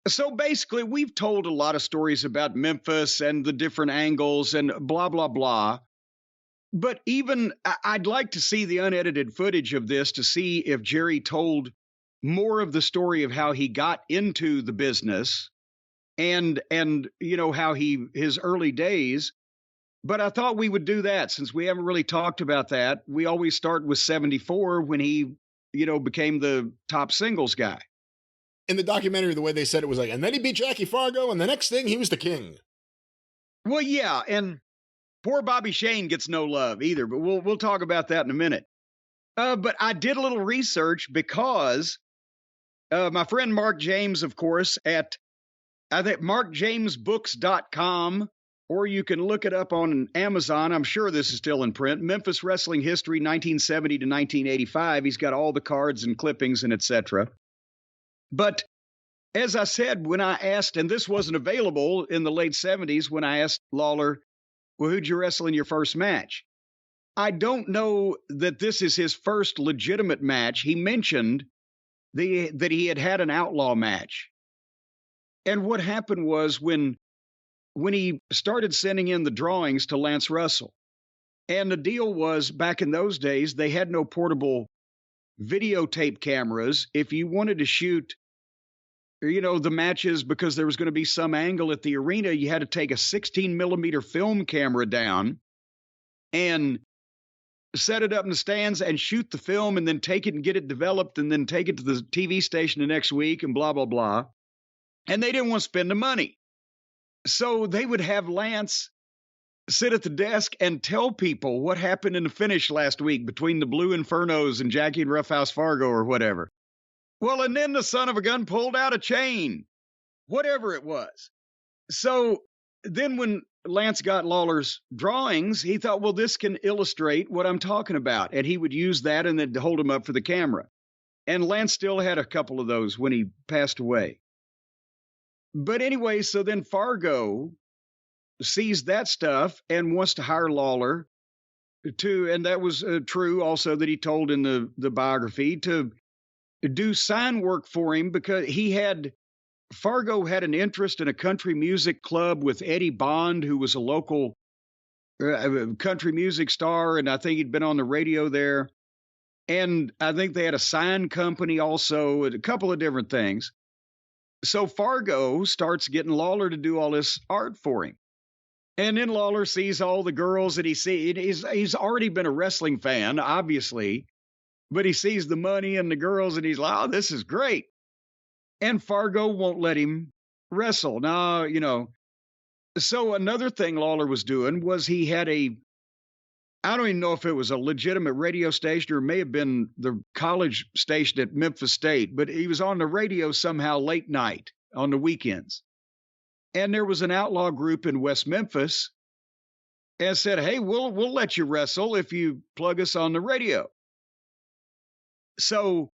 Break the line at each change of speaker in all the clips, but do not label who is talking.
So basically, we've told a lot of stories about Memphis and the different angles and blah, blah, blah. But even I'd like to see the unedited footage of this to see if Jerry told more of the story of how he got into the business and how his early days. But I thought we would do that since we haven't really talked about that. We always start with 74 when he, became the top singles guy.
In the documentary, the way they said it was like, and then he beat Jackie Fargo, and the next thing he was the king.
Well, yeah, and poor Bobby Shane gets no love either, but we'll talk about that in a minute. But I did a little research because my friend Mark James, of course, at I think markjamesbooks.com, or you can look it up on Amazon. I'm sure this is still in print. Memphis Wrestling History, 1970 to 1985. He's got all the cards and clippings and etc. But as I said, when I asked, and this wasn't available in the late 70s, when I asked Lawler, well, who'd you wrestle in your first match? I don't know that this is his first legitimate match. He mentioned that he had an Outlaw match. And what happened was when he started sending in the drawings to Lance Russell, and the deal was back in those days, they had no portable videotape cameras. If you wanted to shoot, the matches because there was going to be some angle at the arena, you had to take a 16 millimeter film camera down and set it up in the stands and shoot the film and then take it and get it developed and then take it to the TV station the next week and blah, blah, blah. And they didn't want to spend the money. So they would have Lance sit at the desk and tell people what happened in the finish last week between the Blue Infernos and Jackie and Roughhouse Fargo or whatever. Well, and then the son of a gun pulled out a chain, whatever it was. So then when Lance got Lawler's drawings, he thought, well, this can illustrate what I'm talking about. And he would use that and then hold him up for the camera. And Lance still had a couple of those when he passed away. But anyway, so then Fargo sees that stuff and wants to hire Lawler and that was true also that he told in the biography, to do sign work for him because Fargo had an interest in a country music club with Eddie Bond, who was a local country music star, and I think he'd been on the radio there. And I think they had a sign company also, a couple of different things. So Fargo starts getting Lawler to do all this art for him. And then Lawler sees all the girls that he sees. He's already been a wrestling fan, obviously, but he sees the money and the girls and he's like, oh, this is great. And Fargo won't let him wrestle. Now, so another thing Lawler was doing was he had I don't even know if it was a legitimate radio station or it may have been the college station at Memphis State, but he was on the radio somehow late night on the weekends. And there was an outlaw group in West Memphis and said, hey, we'll let you wrestle if you plug us on the radio. So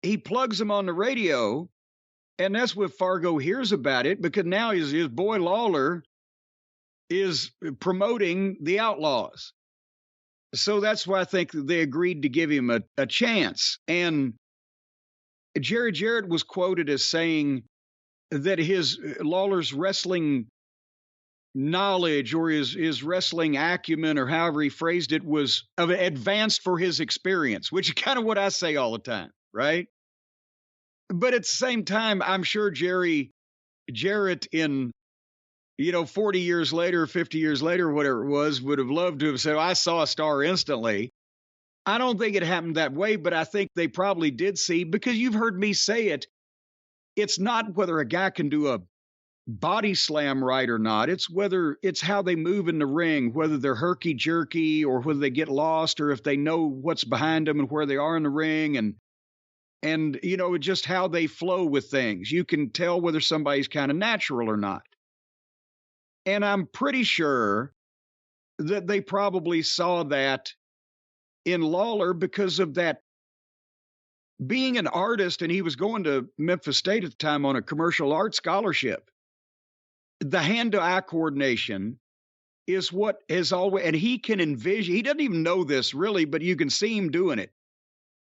he plugs him on the radio, and that's what Fargo hears about it, because now his boy Lawler is promoting the Outlaws. So that's why I think they agreed to give him a chance. And Jerry Jarrett was quoted as saying that Lawler's wrestling knowledge or his wrestling acumen, or however he phrased it, was advanced for his experience, which is kind of what I say all the time, right? But at the same time, I'm sure Jerry Jarrett in 40 years later, 50 years later, whatever it was, would have loved to have said, I saw a star instantly. I don't think it happened that way, but I think they probably did see, because you've heard me say it. It's not whether a guy can do a body slam right or not. It's how they move in the ring, whether they're herky jerky or whether they get lost, or if they know what's behind them and where they are in the ring. And just how they flow with things. You can tell whether somebody's kind of natural or not. And I'm pretty sure that they probably saw that in Lawler because of that being an artist, and he was going to Memphis State at the time on a commercial art scholarship. The hand-to-eye coordination is what has always, and he can envision, he doesn't even know this really, but you can see him doing it.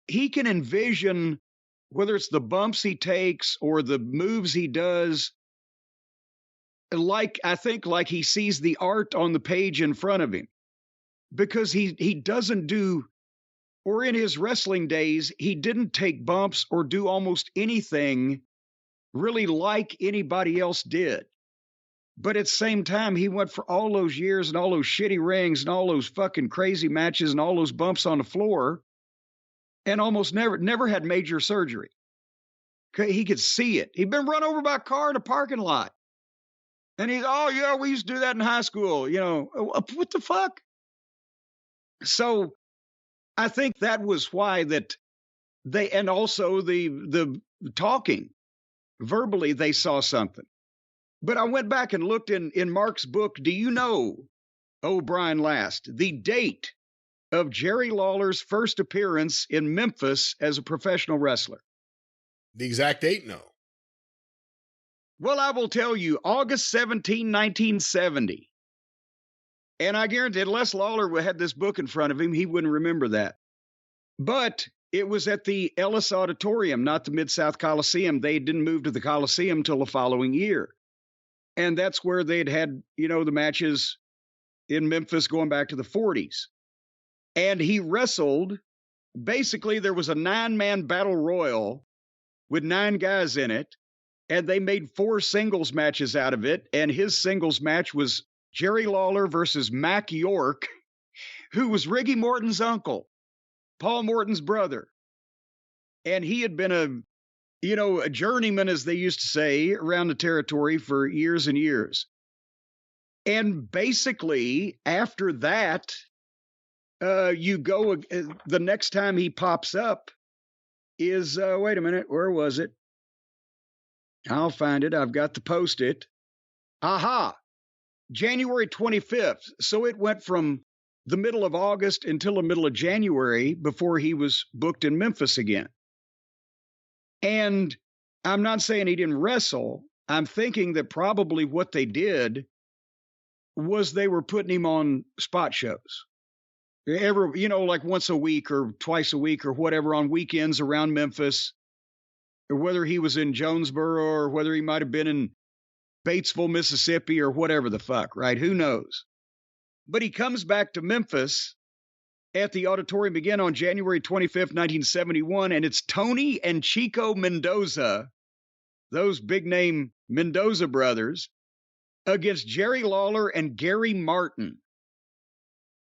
He can envision whether it's the bumps he takes or the moves he does, I think like he sees the art on the page in front of him, because he doesn't do, or in his wrestling days, he didn't take bumps or do almost anything really like anybody else did. But at the same time, he went for all those years and all those shitty rings and all those fucking crazy matches and all those bumps on the floor, and almost never had major surgery. He could see it. He'd been run over by a car in a parking lot. And he's, oh, yeah, we used to do that in high school. What the fuck? So I think that was why that and also the talking, verbally, they saw something. But I went back and looked in Mark's book. Do you know, Brian Last, the date of Jerry Lawler's first appearance in Memphis as a professional wrestler?
The exact date? No.
Well, I will tell you, August 17, 1970. And I guarantee, unless Lawler had this book in front of him, he wouldn't remember that. But it was at the Ellis Auditorium, not the Mid-South Coliseum. They didn't move to the Coliseum till the following year. And that's where they'd had, the matches in Memphis going back to the 40s. And he wrestled. Basically, there was a 9-man battle royal with 9 guys in it. And they made 4 singles matches out of it. And his singles match was Jerry Lawler versus Mac York, who was Riggy Morton's uncle, Paul Morton's brother. And he had been a journeyman, as they used to say, around the territory for years and years. And basically, after that, you go, the next time he pops up is, wait a minute, where was it? I'll find it. I've got to post it. Aha! January 25th. So it went from the middle of August until the middle of January before he was booked in Memphis again. And I'm not saying he didn't wrestle. I'm thinking that probably what they did was they were putting him on spot shows. Like once a week or twice a week or whatever, on weekends around Memphis, or whether he was in Jonesboro or whether he might have been in Batesville, Mississippi, or whatever the fuck, right? Who knows? But he comes back to Memphis at the auditorium again on January 25th, 1971, and it's Tony and Chico Mendoza, those big name Mendoza brothers, against Jerry Lawler and Gary Martin.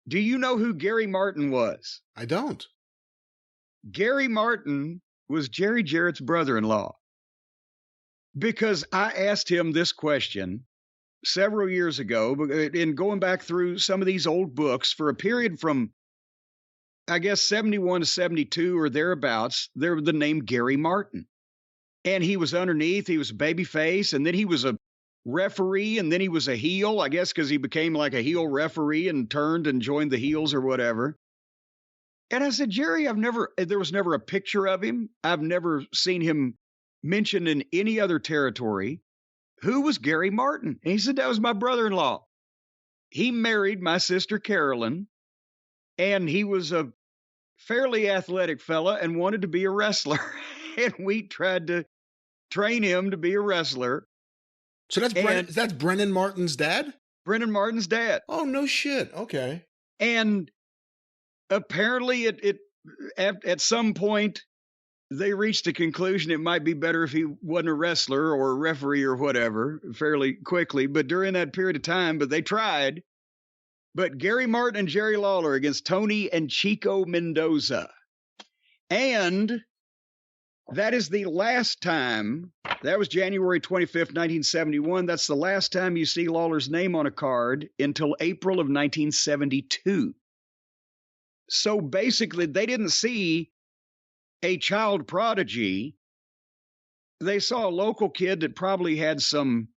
Do you know who Gary Martin was?
I don't.
Gary Martin was Jerry Jarrett's brother-in-law. Because I asked him this question several years ago, in going back through some of these old books for a period from, I guess, 71 to 72 or thereabouts, there the name Gary Martin. And he was underneath, he was a babyface, and then he was a referee, and then he was a heel, I guess, because he became like a heel referee and turned and joined the heels or whatever. And I said, Jerry, there was never a picture of him. I've never seen him mentioned in any other territory. Who was Gary Martin? And he said, that was my brother-in-law. He married my sister Carolyn, and he was a fairly athletic fella and wanted to be a wrestler. And we tried to train him to be a wrestler.
So that's Brennan Martin's dad?
Brennan Martin's dad.
Oh, no shit. Okay.
And apparently at some point, they reached a conclusion it might be better if he wasn't a wrestler or a referee or whatever fairly quickly. But during that period of time, they tried. But Gary Martin and Jerry Lawler against Tony and Chico Mendoza. And that is the last time. That was January 25th, 1971. That's the last time you see Lawler's name on a card until April of 1972. So basically, they didn't see a child prodigy. They saw a local kid that probably had some,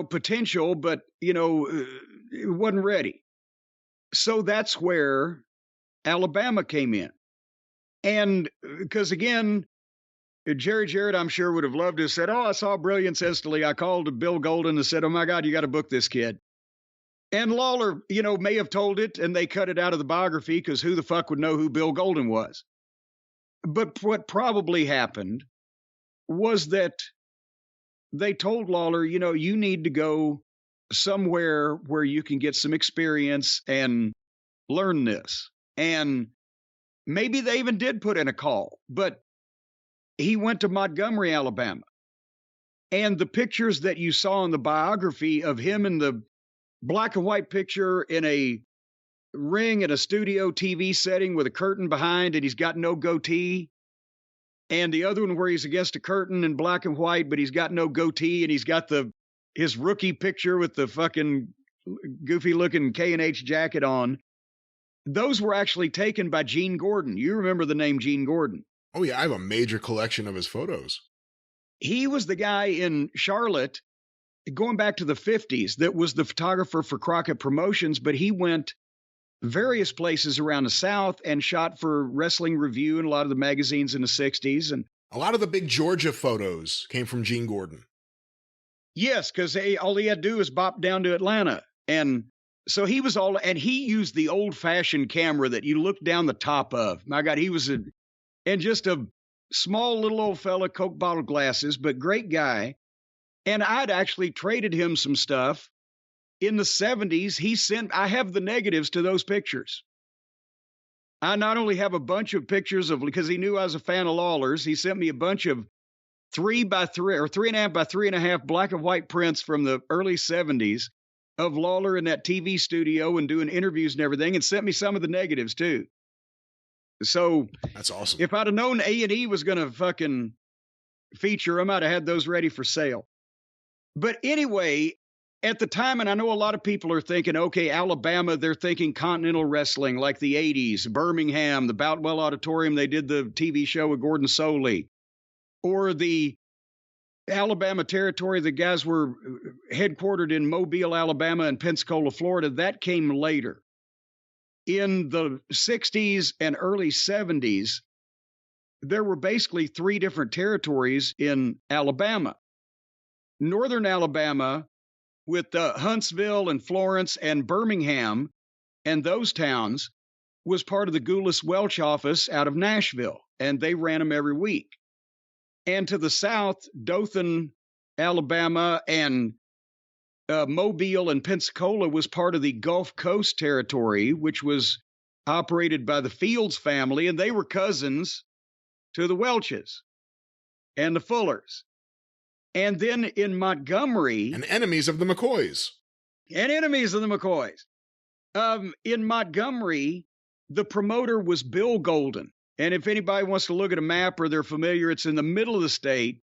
potential, but, it wasn't ready. So that's where Alabama came in. And because, again, Jerry Jarrett, I'm sure, would have loved to have said, I saw brilliance instantly. I called Bill Golden and said, oh, my God, you got to book this kid. And Lawler, may have told it, and they cut it out of the biography because who the fuck would know who Bill Golden was? But what probably happened was that they told Lawler, you need to go somewhere where you can get some experience and learn this. And maybe they even did put in a call, but he went to Montgomery, Alabama. And the pictures that you saw in the biography of him in the black and white picture in a ring at a studio TV setting with a curtain behind, and he's got no goatee. And the other one where he's against a curtain in black and white, but he's got no goatee, and he's got his rookie picture with the fucking goofy looking K&H jacket on. Those were actually taken by Gene Gordon. You remember the name Gene Gordon?
Oh yeah, I have a major collection of his photos.
He was the guy in Charlotte, going back to the 50s, that was the photographer for Crockett Promotions, but he went various places around the South and shot for Wrestling Review and a lot of the magazines in the 60s. And
a lot of the big Georgia photos came from Gene Gordon.
Yes, because all he had to do was bop down to Atlanta. And so he used the old-fashioned camera that you look down the top of. My God, he was just a small little old fella, Coke bottle glasses, but great guy. And I'd actually traded him some stuff. In the 70s, I have the negatives to those pictures. I not only have a bunch of pictures because he knew I was a fan of Lawler's, he sent me a bunch of 3x3 or 3.5 by 3.5 black and white prints from the early 70s of Lawler in that TV studio and doing interviews and everything, and sent me some of the negatives too. So
that's awesome.
If I'd have known A&E was going to fucking feature them, I'd have had those ready for sale. But anyway, at the time, and I know a lot of people are thinking, okay, Alabama, they're thinking continental wrestling like the 80s, Birmingham, the Boutwell Auditorium, they did the TV show with Gordon Soley, or the Alabama territory, the guys were headquartered in Mobile, Alabama and Pensacola, Florida. That came later. In the 60s and early 70s, there were basically 3 different territories in Alabama. Northern Alabama, with Huntsville and Florence and Birmingham and those towns, was part of the Goulis Welch office out of Nashville, and they ran them every week. And to the south, Dothan, Alabama, and Mobile and Pensacola was part of the Gulf Coast territory, which was operated by the Fields family, and they were cousins to the Welches and the Fullers. And then in Montgomery...
And enemies of the McCoys.
In Montgomery, the promoter was Bill Golden. And if anybody wants to look at a map or they're familiar, it's in the middle of the state.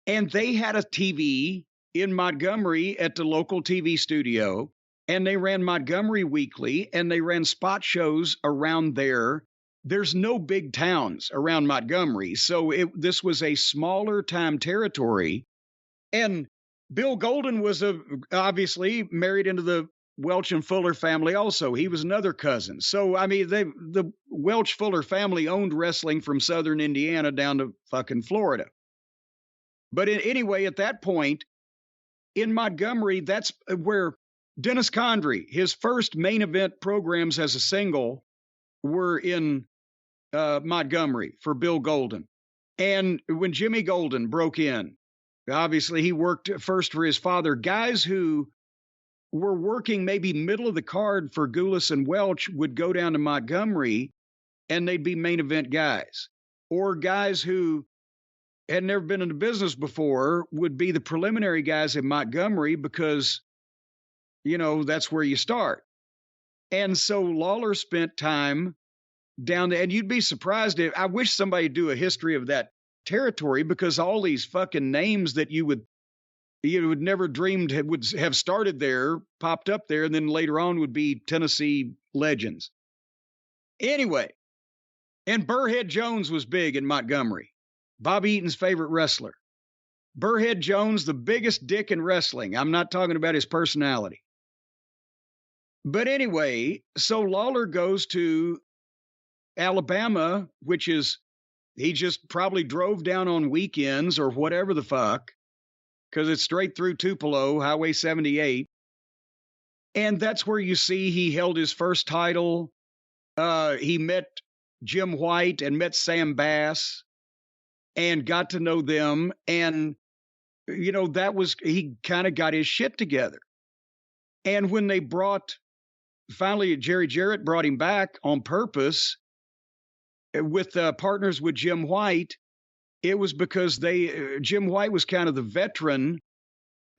And they had a TV in Montgomery at the local TV studio. And they ran Montgomery Weekly, and they ran spot shows around there. There's no big towns around Montgomery, so this was a smaller time territory. And Bill Golden was obviously married into the Welch and Fuller family also. He was another cousin. So, I mean, the Welch-Fuller family owned wrestling from southern Indiana down to fucking Florida. But anyway, at that point, in Montgomery, that's where Dennis Condrey, his first main event programs as a single were in Montgomery for Bill Golden. And when Jimmy Golden broke in, obviously he worked first for his father. Guys who were working maybe middle of the card for Goulis and Welch would go down to Montgomery and they'd be main event guys. Or guys who had never been in the business before would be the preliminary guys in Montgomery because, that's where you start. And so Lawler spent time down there, and you'd be surprised I wish somebody would do a history of that territory, because all these fucking names that you would never dreamed would have started there popped up there, and then later on would be Tennessee legends. Anyway, and Burrhead Jones was big in Montgomery, Bobby Eaton's favorite wrestler. Burrhead Jones, the biggest dick in wrestling. I'm not talking about his personality. But anyway, so Lawler goes to Alabama, which is, he just probably drove down on weekends or whatever the fuck, because it's straight through Tupelo, Highway 78. And that's where you see he held his first title. He met Jim White and met Sam Bass and got to know them. And, he kind of got his shit together. And when they finally, Jerry Jarrett brought him back on purpose with partners with Jim White, it was because Jim White was kind of the veteran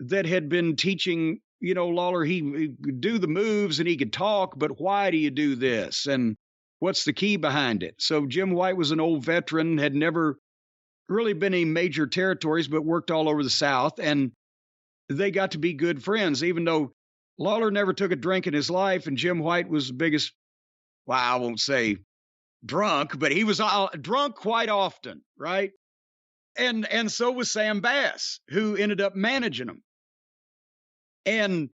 that had been teaching, Lawler, he could do the moves and he could talk, but why do you do this? And what's the key behind it? So Jim White was an old veteran, had never really been in major territories, but worked all over the South. And they got to be good friends, even though Lawler never took a drink in his life. And Jim White was the biggest, well, I won't say drunk, but he was drunk quite often, right? And so was Sam Bass, who ended up managing him. And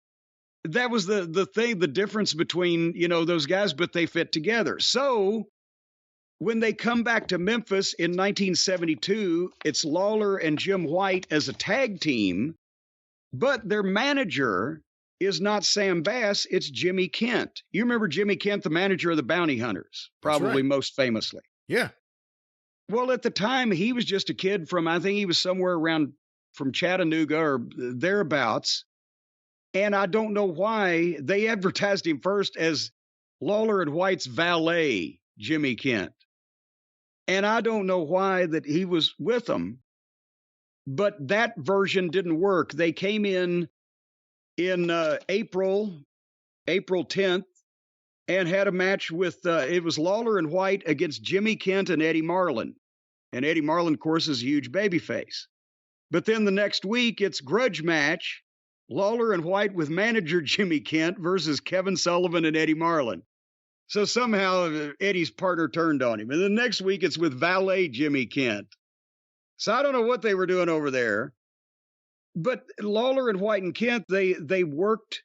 that was the thing, the difference between, those guys, but they fit together. So when they come back to Memphis in 1972, it's Lawler and Jim White as a tag team, but their manager is not Sam Bass, it's Jimmy Kent. You remember Jimmy Kent, the manager of the Bounty Hunters, probably most famously.
Yeah.
Well, at the time, he was just a kid I think he was somewhere around from Chattanooga or thereabouts. And I don't know why they advertised him first as Lawler and White's valet, Jimmy Kent. And I don't know why that he was with them, but that version didn't work. They came in April 10th, and had a match with, it was Lawler and White against Jimmy Kent and Eddie Marlin. And Eddie Marlin, of course, is a huge babyface. But then the next week, it's grudge match, Lawler and White with manager Jimmy Kent versus Kevin Sullivan and Eddie Marlin. So somehow Eddie's partner turned on him. And the next week, it's with valet Jimmy Kent. So I don't know what they were doing over there. But Lawler and White and Kent, they worked,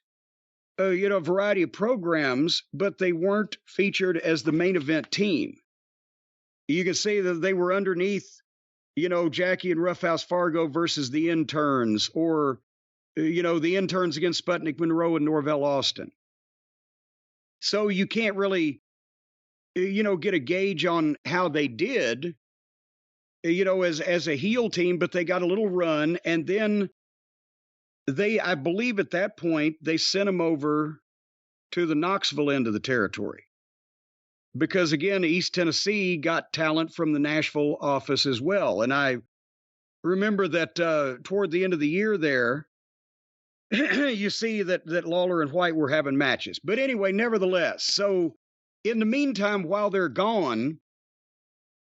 a variety of programs, but they weren't featured as the main event team. You can see that they were underneath, Jackie and Roughhouse Fargo versus the Interns, or, the Interns against Sputnik Monroe and Norvell Austin. So you can't really, get a gauge on how they did, as a heel team, but they got a little run. And then I believe at that point, they sent them over to the Knoxville end of the territory. Because again, East Tennessee got talent from the Nashville office as well. And I remember that toward the end of the year there, you see that Lawler and White were having matches. But anyway, nevertheless, so in the meantime, while they're gone,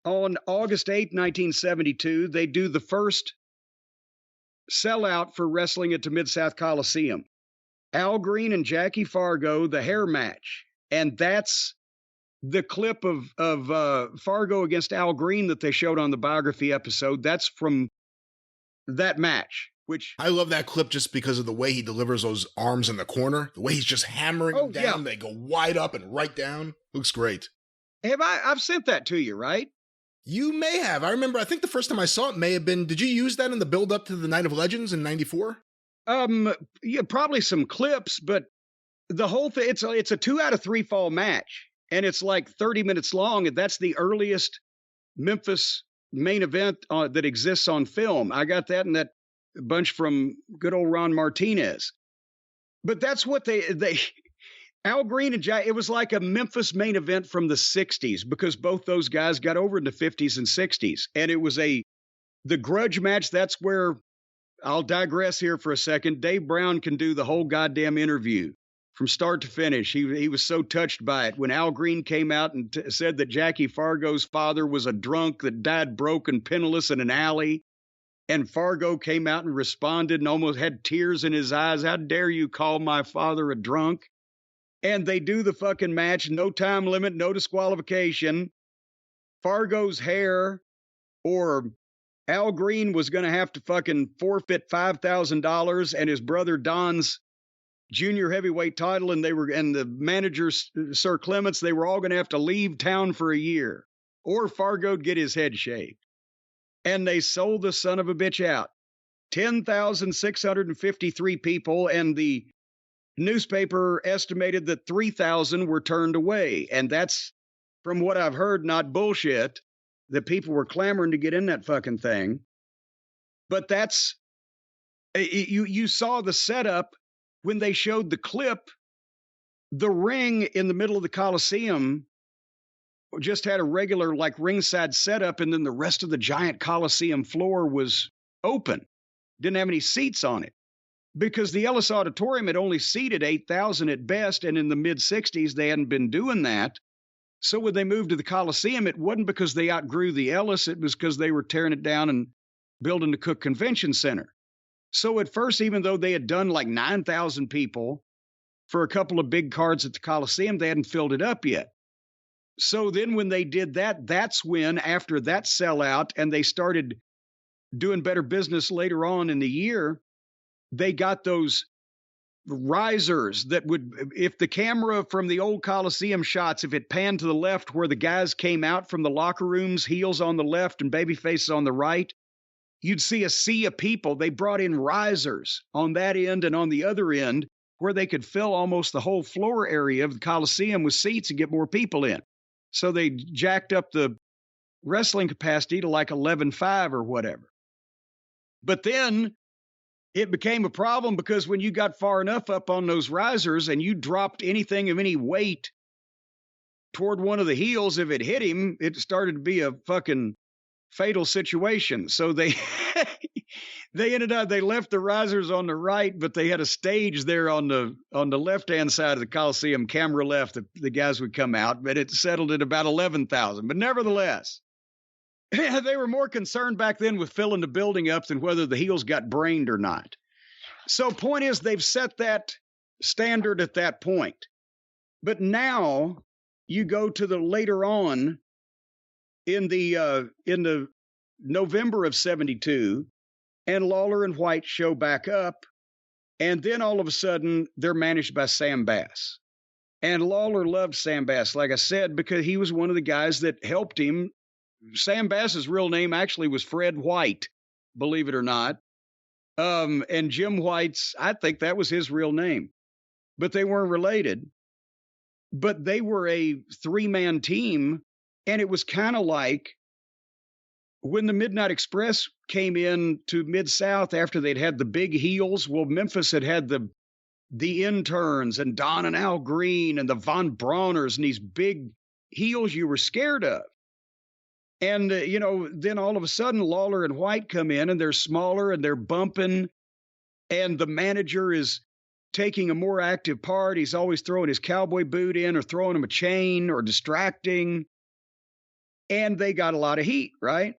on August 8, 1972, they do the first sellout for wrestling at the Mid-South Coliseum. Al Green and Jackie Fargo, the hair match. And that's the clip of Fargo against Al Green that they showed on the biography episode. That's from that match, which
I love that clip just because of the way he delivers those arms in the corner. The way he's just hammering them down. Yeah. They go wide up and right down. Looks great.
I've sent that to you, right?
You may have. I remember, I think the first time I saw it may have been, did you use that in the build up to the Night of Legends in 94?
Yeah, probably some clips, but the whole thing, it's a 2 out of 3 fall match. And it's like 30 minutes long, and that's the earliest Memphis main event that exists on film. I got that in that bunch from good old Ron Martinez. But that's what they Al Green and Jack, it was like a Memphis main event from the 60s, because both those guys got over in the 50s and 60s. And it was the grudge match. That's where, I'll digress here for a second, Dave Brown can do the whole goddamn interview from start to finish. He was so touched by it. When Al Green came out and said that Jackie Fargo's father was a drunk that died broke and penniless in an alley, and Fargo came out and responded and almost had tears in his eyes. How dare you call my father a drunk? And they do the fucking match, no time limit, no disqualification. Fargo's hair, or Al Green, was going to have to fucking forfeit $5,000, and his brother Don's junior heavyweight title, and the managers, Sir Clements, they were all going to have to leave town for a year, or Fargo'd get his head shaved. And they sold the son of a bitch out. 10,653 people, and the newspaper estimated that 3,000 were turned away. And that's from what I've heard, not bullshit, that people were clamoring to get in that fucking thing. But that's, you saw the setup when they showed the clip. The ring in the middle of the Coliseum just had a regular, like, ringside setup, and then the rest of the giant Coliseum floor was open. Didn't have any seats on it because the Ellis Auditorium had only seated 8,000 at best, and in the mid-'60s, they hadn't been doing that. So when they moved to the Coliseum, it wasn't because they outgrew the Ellis, it was because they were tearing it down and building the Cook Convention Center. So at first, even though they had done like 9,000 people for a couple of big cards at the Coliseum, they hadn't filled it up yet. So then when they did that, that's when, after that sellout, and they started doing better business later on in the year, they got those risers that would, if the camera from the old Coliseum shots, if it panned to the left where the guys came out from the locker rooms, heels on the left and babyfaces on the right, you'd see a sea of people. They brought in risers on that end and on the other end where they could fill almost the whole floor area of the Coliseum with seats and get more people in. So they jacked up the wrestling capacity to like 11.5 or whatever. But then it became a problem because when you got far enough up on those risers and you dropped anything of any weight toward one of the heels, if it hit him, it started to be a fucking fatal situation. So they they left the risers on the right, but they had a stage there on the left-hand side of the Coliseum, camera left, the guys would come out, but it settled at about 11,000. But nevertheless, they were more concerned back then with filling the building up than whether the heels got brained or not. So point is, they've set that standard at that point. But now you go to the later on in the November of 72, and Lawler and White show back up, and then all of a sudden they're managed by Sam Bass. And Lawler loved Sam Bass, like I said, because he was one of the guys that helped him. Sam Bass's real name actually was Fred White, believe it or not. And Jim White's, I think that was his real name, but they weren't related. But they were a three-man team, and it was kind of like when the Midnight Express came in to Mid-South after they'd had the big heels. Well, Memphis had the interns and Don and Al Green and the Von Brauners and these big heels you were scared of. And, then all of a sudden, Lawler and White come in, and they're smaller, and they're bumping, and the manager is taking a more active part. He's always throwing his cowboy boot in or throwing him a chain or distracting. And they got a lot of heat, right?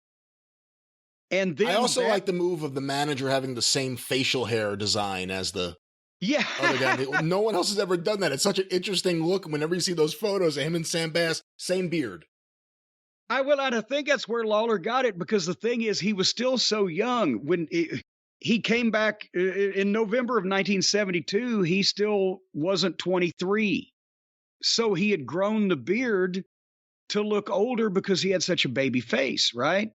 And then
I also like the move of the manager having the same facial hair design as the other guy. No one else has ever done that. It's such an interesting look whenever you see those photos of him and Sam Bass, same beard.
I think that's where Lawler got it, because the thing is, he was still so young. When he came back in November of 1972, he still wasn't 23. So he had grown the beard to look older because he had such a baby face, right?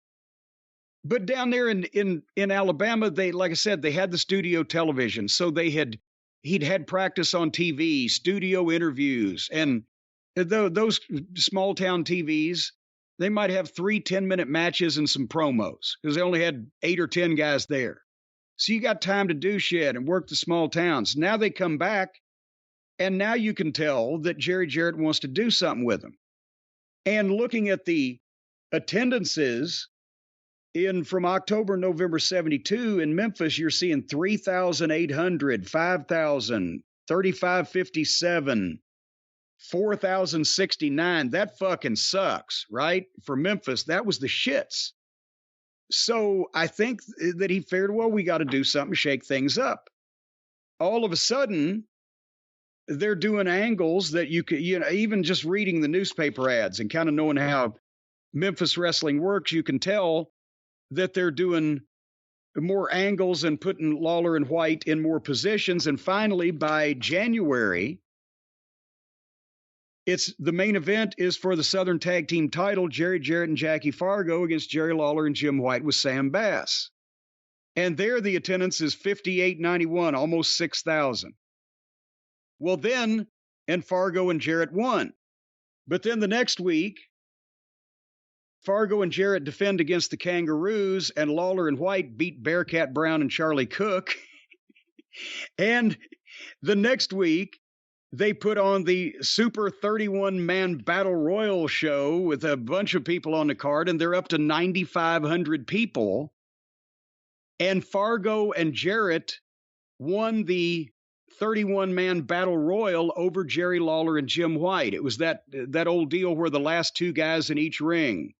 But down there in Alabama, they, like I said, they had the studio television. So he'd had practice on TV, studio interviews, and those small town TVs, they might have 3 10-minute matches and some promos because they only had 8 or 10 guys there. So you got time to do shit and work the small towns. Now they come back, and now you can tell that Jerry Jarrett wants to do something with them. And looking at the attendances from October, November 72 in Memphis, you're seeing 3,800, 5,000, 3,557, 4,069. That fucking sucks, right? For Memphis, that was the shits. So I think that he figured, well, we got to do something to shake things up. All of a sudden, they're doing angles that you could, even just reading the newspaper ads and kind of knowing how Memphis wrestling works, you can tell that they're doing more angles and putting Lawler and White in more positions. And finally, by January, the main event is for the Southern Tag Team title, Jerry Jarrett and Jackie Fargo against Jerry Lawler and Jim White with Sam Bass. And there the attendance is 5,891, almost 6,000. Well then, and Fargo and Jarrett won. But then the next week, Fargo and Jarrett defend against the Kangaroos, and Lawler and White beat Bearcat Brown and Charlie Cook. And the next week, they put on the Super 31-man Battle Royal show with a bunch of people on the card, and they're up to 9,500 people. And Fargo and Jarrett won the 31-man Battle Royal over Jerry Lawler and Jim White. It was that old deal where the last two guys in each ring,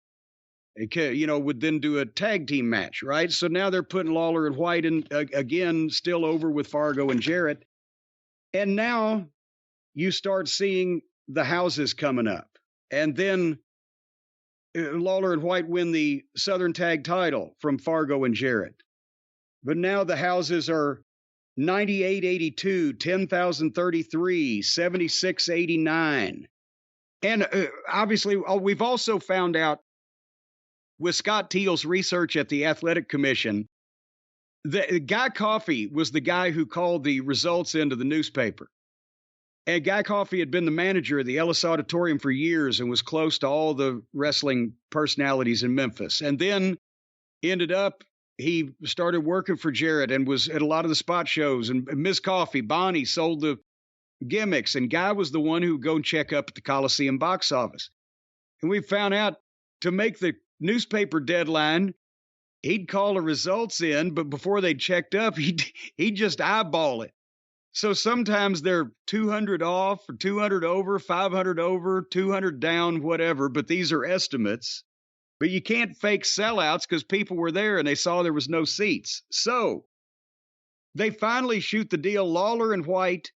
would then do a tag team match, right? So now they're putting Lawler and White in again, still over with Fargo and Jarrett. And now you start seeing the houses coming up. And then Lawler and White win the Southern Tag title from Fargo and Jarrett. But now the houses are 9882, 10,033, 7689. And obviously, we've also found out with Scott Teal's research at the Athletic Commission, the Guy Coffey was the guy who called the results into the newspaper. And Guy Coffey had been the manager of the Ellis Auditorium for years and was close to all the wrestling personalities in Memphis. And then ended up, he started working for Jarrett and was at a lot of the spot shows. And Miss Coffey, Bonnie, sold the gimmicks. And Guy was the one who would go and check up at the Coliseum box office. And we found out to make the newspaper deadline, he'd call the results in, but before they checked up, he'd just eyeball it. So sometimes they're 200 off or 200 over, 500 over, 200 down, whatever, but these are estimates. But you can't fake sellouts because people were there and they saw there was no seats. So they finally shoot the deal, Lawler and White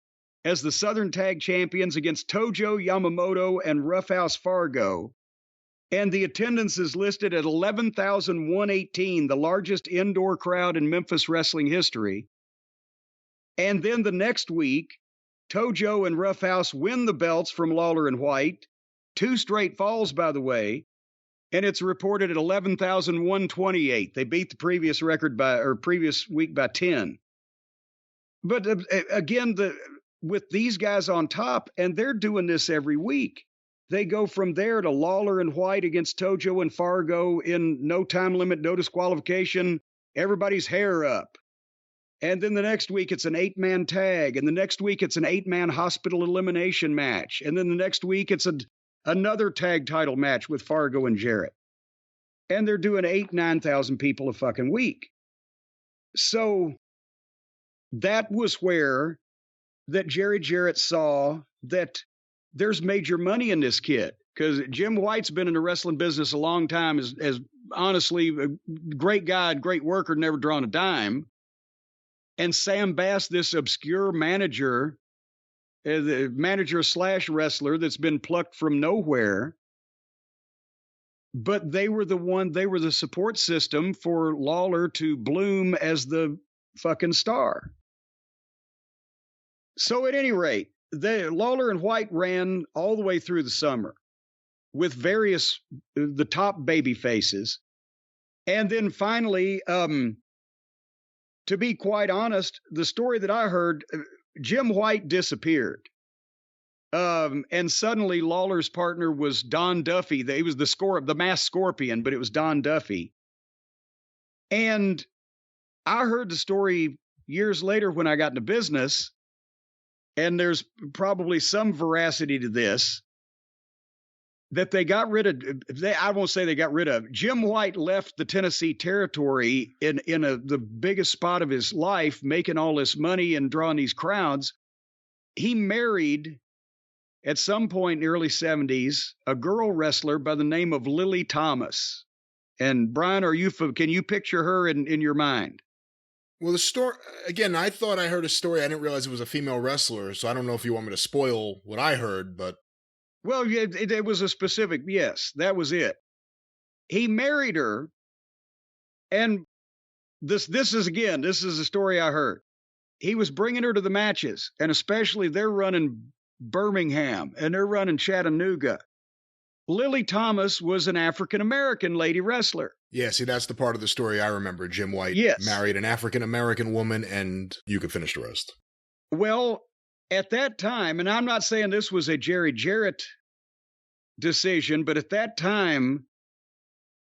as the Southern Tag Champions against Tojo Yamamoto and Roughhouse Fargo. And the attendance is listed at 11,118, the largest indoor crowd in Memphis wrestling history. And then the next week, Tojo and Roughhouse win the belts from Lawler and White. 2 straight falls, by the way. And it's reported at 11,128. They beat the previous previous week by 10. But again, with these guys on top, and they're doing this every week. They go from there to Lawler and White against Tojo and Fargo in no time limit, no disqualification, everybody's hair up. And then the next week, it's an 8-man tag. And the next week, it's an 8-man hospital elimination match. And then the next week, it's another tag title match with Fargo and Jarrett. And they're doing 9,000 people a fucking week. So that was where that Jerry Jarrett saw that there's major money in this kid. Because Jim White's been in the wrestling business a long time, as honestly a great guy, great worker, never drawn a dime. And Sam Bass, this obscure manager, the manager / wrestler that's been plucked from nowhere. But they were the support system for Lawler to bloom as the fucking star. So at any rate, Lawler and White ran all the way through the summer with the top baby faces. And then finally, to be quite honest, the story that I heard, Jim White disappeared. And suddenly Lawler's partner was Don Duffy. He was the masked scorpion, but it was Don Duffy. And I heard the story years later when I got into business, and there's probably some veracity to this, that they got rid of, I won't say they got rid of, Jim White left the Tennessee territory in the biggest spot of his life, making all this money and drawing these crowds. He married, at some point in the early 70s, a girl wrestler by the name of Lily Thomas. And Brian, can you picture her in your mind?
Well, the story, again, I thought I heard a story. I didn't realize it was a female wrestler, so I don't know if you want me to spoil what I heard, but...
Well, it was a specific, yes, that was it. He married her, and this is a story I heard. He was bringing her to the matches, and especially they're running Birmingham, and they're running Chattanooga. Lily Thomas was an African-American lady wrestler.
Yeah, see, that's the part of the story I remember. Jim White married an African-American woman, and you could finish the rest.
Well, at that time, and I'm not saying this was a Jerry Jarrett decision. But at that time,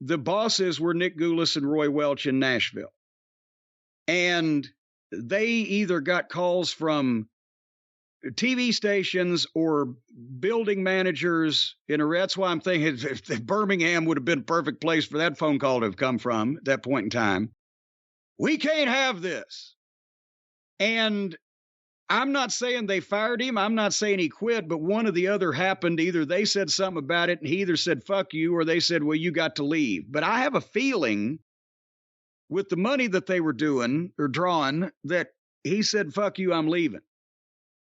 the bosses were Nick Goulas and Roy Welch in Nashville. And they either got calls from TV stations or building managers. That's why I'm thinking if Birmingham would have been a perfect place for that phone call to have come from at that point in time. We can't have this. And I'm not saying they fired him. I'm not saying he quit, but one or the other happened. Either they said something about it and he either said, fuck you, or they said, well, you got to leave. But I have a feeling with the money that they were doing or drawing that he said, fuck you, I'm leaving.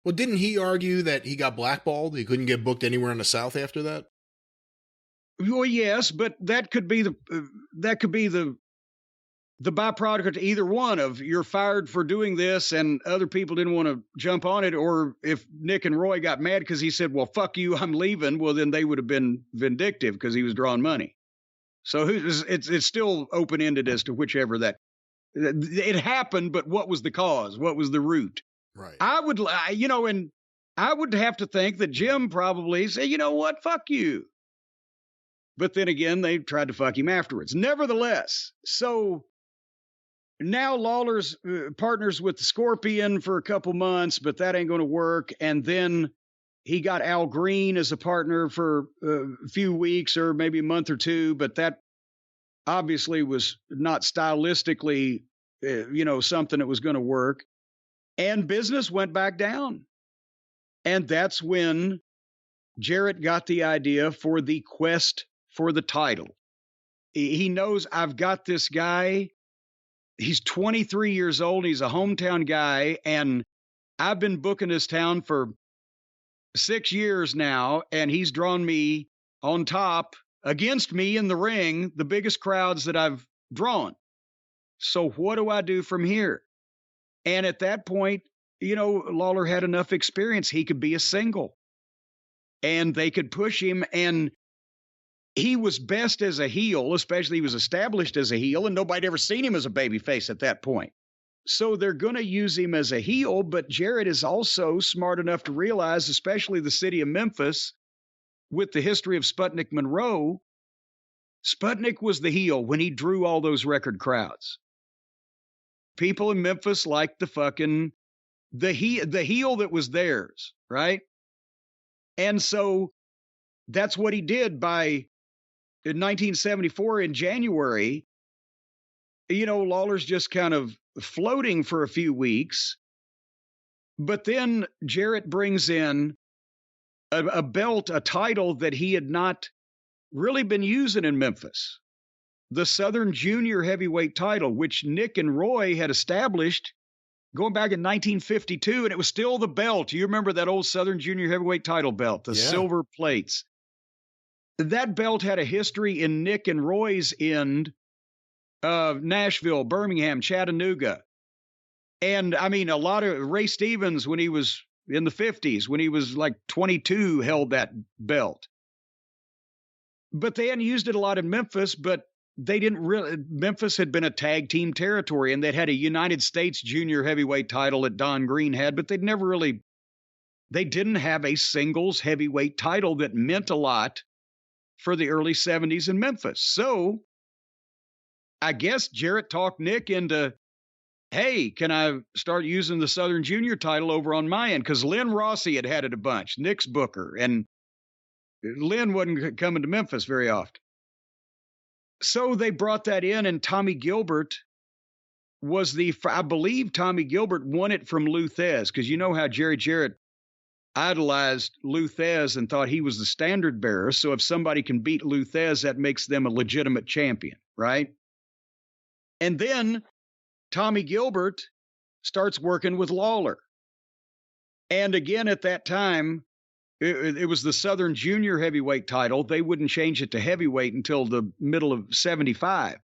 Well, didn't he argue that he got blackballed? He couldn't get booked anywhere in the South after that?
Well, yes, but that could be the byproduct of either one of you're fired for doing this and other people didn't want to jump on it. Or if Nick and Roy got mad because he said, well, fuck you, I'm leaving. Well, then they would have been vindictive because he was drawing money. So it's still open-ended as to whichever it happened, but what was the cause? What was the root?
Right.
I would have to think that Jim probably said, you know what, fuck you. But then again, they tried to fuck him afterwards. Nevertheless, so now Lawler's partners with the Scorpion for a couple months, but that ain't going to work. And then he got Al Green as a partner for a few weeks or maybe a month or two, but that obviously was not stylistically, something that was going to work. And business went back down. And that's when Jarrett got the idea for the quest for the title. He knows I've got this guy. He's 23 years old. He's a hometown guy. And I've been booking this town for 6 years now. And he's drawn me on top against me in the ring, the biggest crowds that I've drawn. So what do I do from here? And at that point, Lawler had enough experience. He could be a single and they could push him. And he was best as a heel, especially he was established as a heel and nobody ever seen him as a babyface at that point. So they're going to use him as a heel, but Jarrett is also smart enough to realize, especially the city of Memphis, with the history of Sputnik Monroe, Sputnik was the heel when he drew all those record crowds. People in Memphis liked the heel that was theirs, right? And so that's what he did in 1974 in January. Lawler's just kind of floating for a few weeks. But then Jarrett brings in a belt, a title that he had not really been using in Memphis. The Southern Junior Heavyweight title, which Nick and Roy had established going back in 1952, and it was still the belt. You remember that old Southern Junior Heavyweight title belt, the silver plates. That belt had a history in Nick and Roy's end of Nashville, Birmingham, Chattanooga. And I mean, a lot of Ray Stevens, when he was in the 50s, when he was like 22, held that belt. But they hadn't used it a lot in Memphis, but they didn't really. Memphis had been a tag team territory, and they'd had a United States junior heavyweight title that Don Green had, but they didn't have a singles heavyweight title that meant a lot for the early 70s in Memphis. So I guess Jarrett talked Nick into, hey, can I start using the Southern Junior title over on my end? Because Lynn Rossi had it a bunch, Nick's booker, and Lynn wasn't coming to Memphis very often. So they brought that in, and Tommy Gilbert I believe Tommy Gilbert won it from Lou Thez, because you know how Jerry Jarrett idolized Lou Thez and thought he was the standard bearer. So if somebody can beat Lou Thez, that makes them a legitimate champion, right? And then Tommy Gilbert starts working with Lawler. And again, at that time, it was the Southern Junior Heavyweight title. They wouldn't change it to heavyweight until the middle of 75.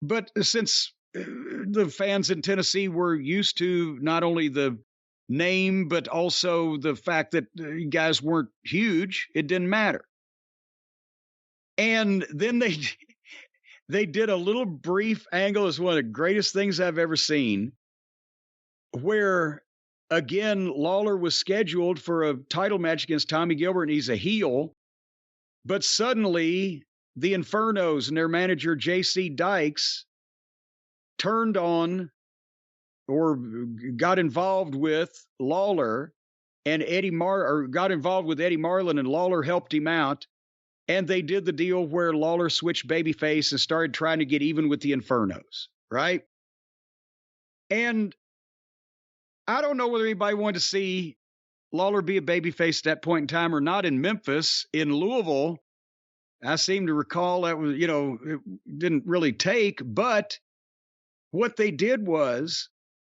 But since the fans in Tennessee were used to not only the name, but also the fact that guys weren't huge, it didn't matter. And then they did a little brief angle. It's one of the greatest things I've ever seen, where again, Lawler was scheduled for a title match against Tommy Gilbert, and he's a heel. But suddenly, the Infernos and their manager, J.C. Dykes, turned on or got involved with Lawler and got involved with Eddie Marlin, and Lawler helped him out. And they did the deal where Lawler switched babyface and started trying to get even with the Infernos, right? And I don't know whether anybody wanted to see Lawler be a babyface at that point in time or not. In Memphis. In Louisville, I seem to recall that was, it didn't really take, but what they did was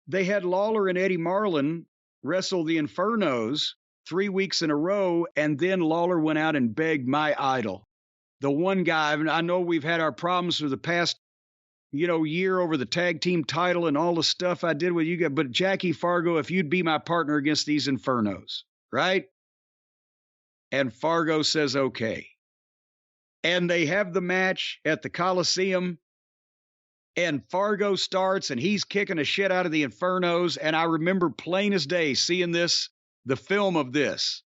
they had Lawler and Eddie Marlin wrestle the Infernos 3 weeks in a row, and then Lawler went out and begged my idol, the one guy. I know we've had our problems for the past, year over the tag team title and all the stuff I did with you guys, but Jackie Fargo, if you'd be my partner against these Infernos, right? And Fargo says, okay. And they have the match at the Coliseum, and Fargo starts, and he's kicking the shit out of the Infernos. And I remember plain as day seeing the film of this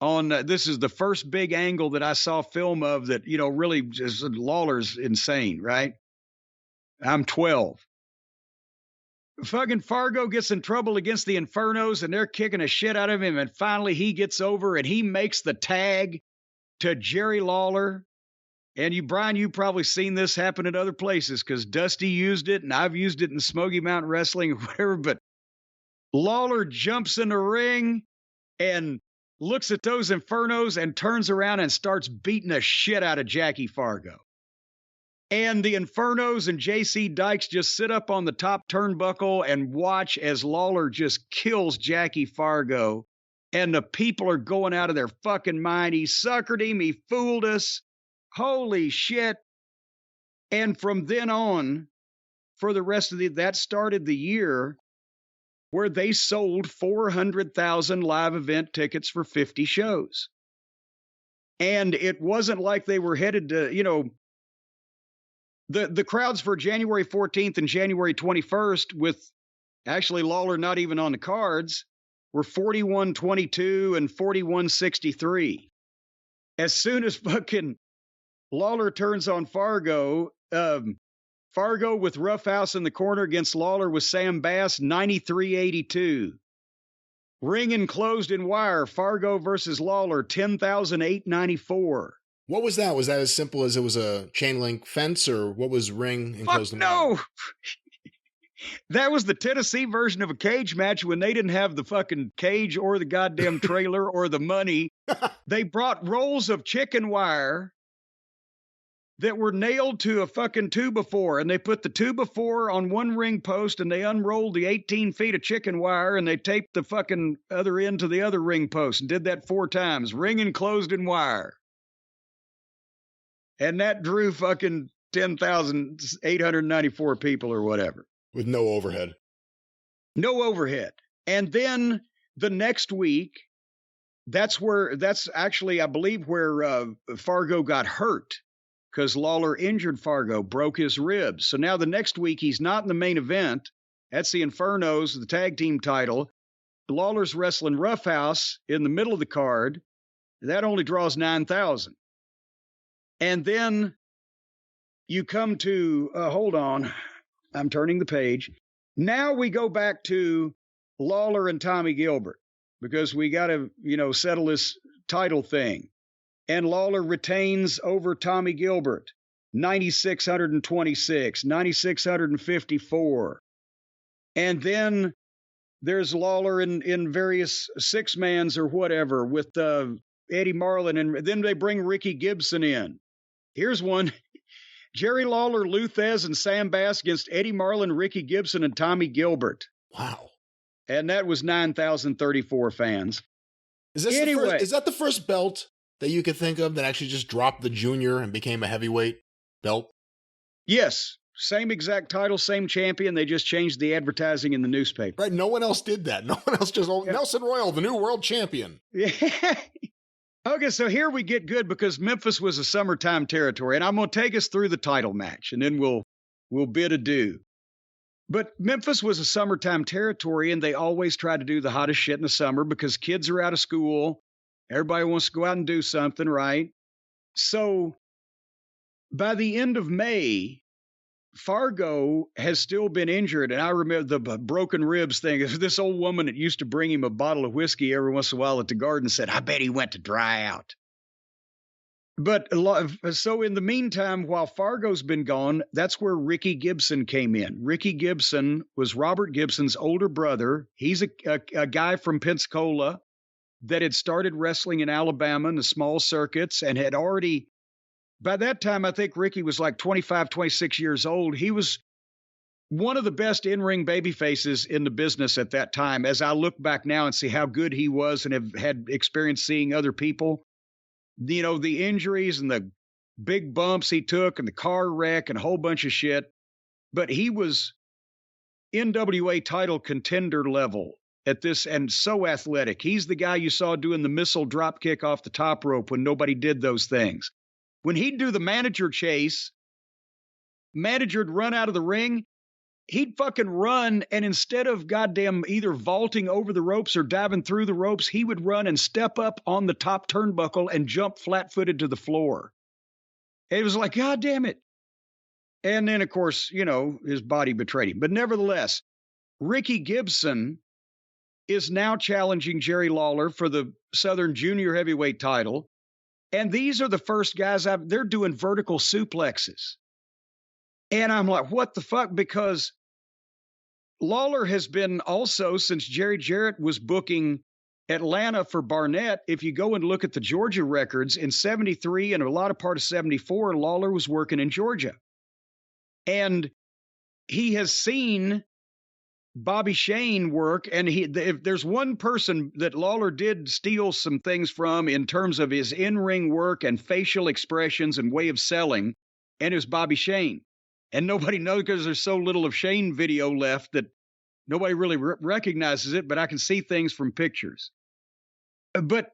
on, this is the first big angle that I saw film of that, really just Lawler's insane, right? I'm 12. Fucking Fargo gets in trouble against the Infernos, and they're kicking the shit out of him. And finally he gets over and he makes the tag to Jerry Lawler. And Brian, you've probably seen this happen in other places because Dusty used it and I've used it in Smoky Mountain Wrestling or whatever. But Lawler jumps in the ring and looks at those Infernos and turns around and starts beating the shit out of Jackie Fargo. And the Infernos and J.C. Dykes just sit up on the top turnbuckle and watch as Lawler just kills Jackie Fargo. And the people are going out of their fucking mind. He suckered him. He fooled us. Holy shit. And from then on, for the rest of that started the year where they sold 400,000 live event tickets for 50 shows. And it wasn't like they were headed to, the crowds for January 14th and January 21st, with actually Lawler not even on the cards, were 41-22 and 41-63. As soon as fucking Lawler turns on Fargo, Fargo with Roughhouse in the corner against Lawler with Sam Bass, 93-82. Ring enclosed in wire, Fargo versus Lawler, 10,894.
What was that? Was that as simple as it was a chain link fence, or what was ring enclosed in wire?
No! That was the Tennessee version of a cage match when they didn't have the fucking cage or the goddamn trailer or the money. They brought rolls of chicken wire that were nailed to a fucking 2x4, and they put the 2x4 on one ring post, and they unrolled the 18 feet of chicken wire, and they taped the fucking other end to the other ring post, and did that 4 times. Ring enclosed in wire. And that drew fucking 10,894 people or whatever.
With no overhead.
No overhead. And then the next week, that's actually, I believe, where Fargo got hurt, because Lawler injured Fargo, broke his ribs. So now the next week, he's not in the main event. That's the Infernos, the tag team title. Lawler's wrestling Roughhouse in the middle of the card. That only draws 9,000. And then you come to, hold on, I'm turning the page. Now we go back to Lawler and Tommy Gilbert, because we got to, settle this title thing. And Lawler retains over Tommy Gilbert, 9,626, 9,654. And then there's Lawler in various six-mans or whatever with Eddie Marlin, and then they bring Ricky Gibson in. Here's one. Jerry Lawler, Luthez, and Sam Bass against Eddie Marlin, Ricky Gibson, and Tommy Gilbert.
Wow.
And that was 9,034 fans.
Is that the first belt that you could think of that actually just dropped the junior and became a heavyweight belt?
Yes. Same exact title, same champion. They just changed the advertising in the newspaper.
Right. No one else did that. No one else just, Nelson Royal, the new world champion.
Yeah. Okay, so here we get good because Memphis was a summertime territory, and I'm going to take us through the title match, and then we'll bid adieu. But Memphis was a summertime territory, and they always try to do the hottest shit in the summer because kids are out of school. Everybody wants to go out and do something, right? So by the end of May, Fargo has still been injured. And I remember the broken ribs thing. This old woman that used to bring him a bottle of whiskey every once in a while at the garden said, I bet he went to dry out. But so in the meantime, while Fargo's been gone, that's where Ricky Gibson came in. Ricky Gibson was Robert Gibson's older brother. He's a guy from Pensacola that had started wrestling in Alabama in the small circuits and had already, by that time, I think Ricky was like 25, 26 years old. He was one of the best in-ring baby faces in the business at that time. As I look back now and see how good he was and have had experience seeing other people, you know, the injuries and the big bumps he took and the car wreck and a whole bunch of shit. But he was NWA title contender level at this and so athletic. He's the guy you saw doing the missile drop kick off the top rope when nobody did those things. When he'd do the manager chase, manager'd run out of the ring, he'd fucking run, and instead of goddamn either vaulting over the ropes or diving through the ropes, he would run and step up on the top turnbuckle and jump flat-footed to the floor. It was like, God damn it. And then, of course, you know, his body betrayed him. But nevertheless, Ricky Gibson is now challenging Jerry Lawler for the Southern Junior Heavyweight title. And these are the first guys they're doing vertical suplexes. And I'm like, what the fuck? Because Lawler has been also, since Jerry Jarrett was booking Atlanta for Barnett, if you go and look at the Georgia records, in 73 and a lot of part of 74, Lawler was working in Georgia. And he has seen Bobby Shane work, and if there's one person that Lawler did steal some things from in terms of his in-ring work and facial expressions and way of selling, and it was Bobby Shane. And nobody knows because there's so little of Shane video left that nobody really recognizes it, but I can see things from pictures. But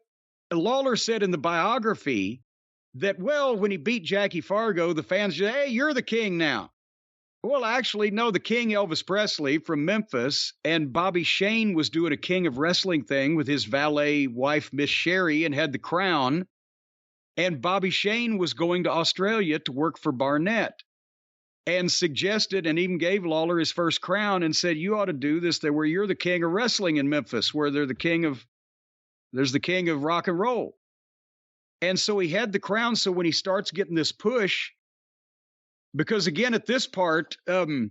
Lawler said in the biography that, well, when he beat Jackie Fargo, the fans said, hey, you're the king now. Well, actually, no, the king, Elvis Presley from Memphis, and Bobby Shane was doing a King of Wrestling thing with his valet wife, Miss Sherry, and had the crown. And Bobby Shane was going to Australia to work for Barnett and suggested and even gave Lawler his first crown and said, you ought to do this there where you're the king of wrestling in Memphis, where there's the king of rock and roll. And so he had the crown. So when he starts getting this push, because again, at this part, and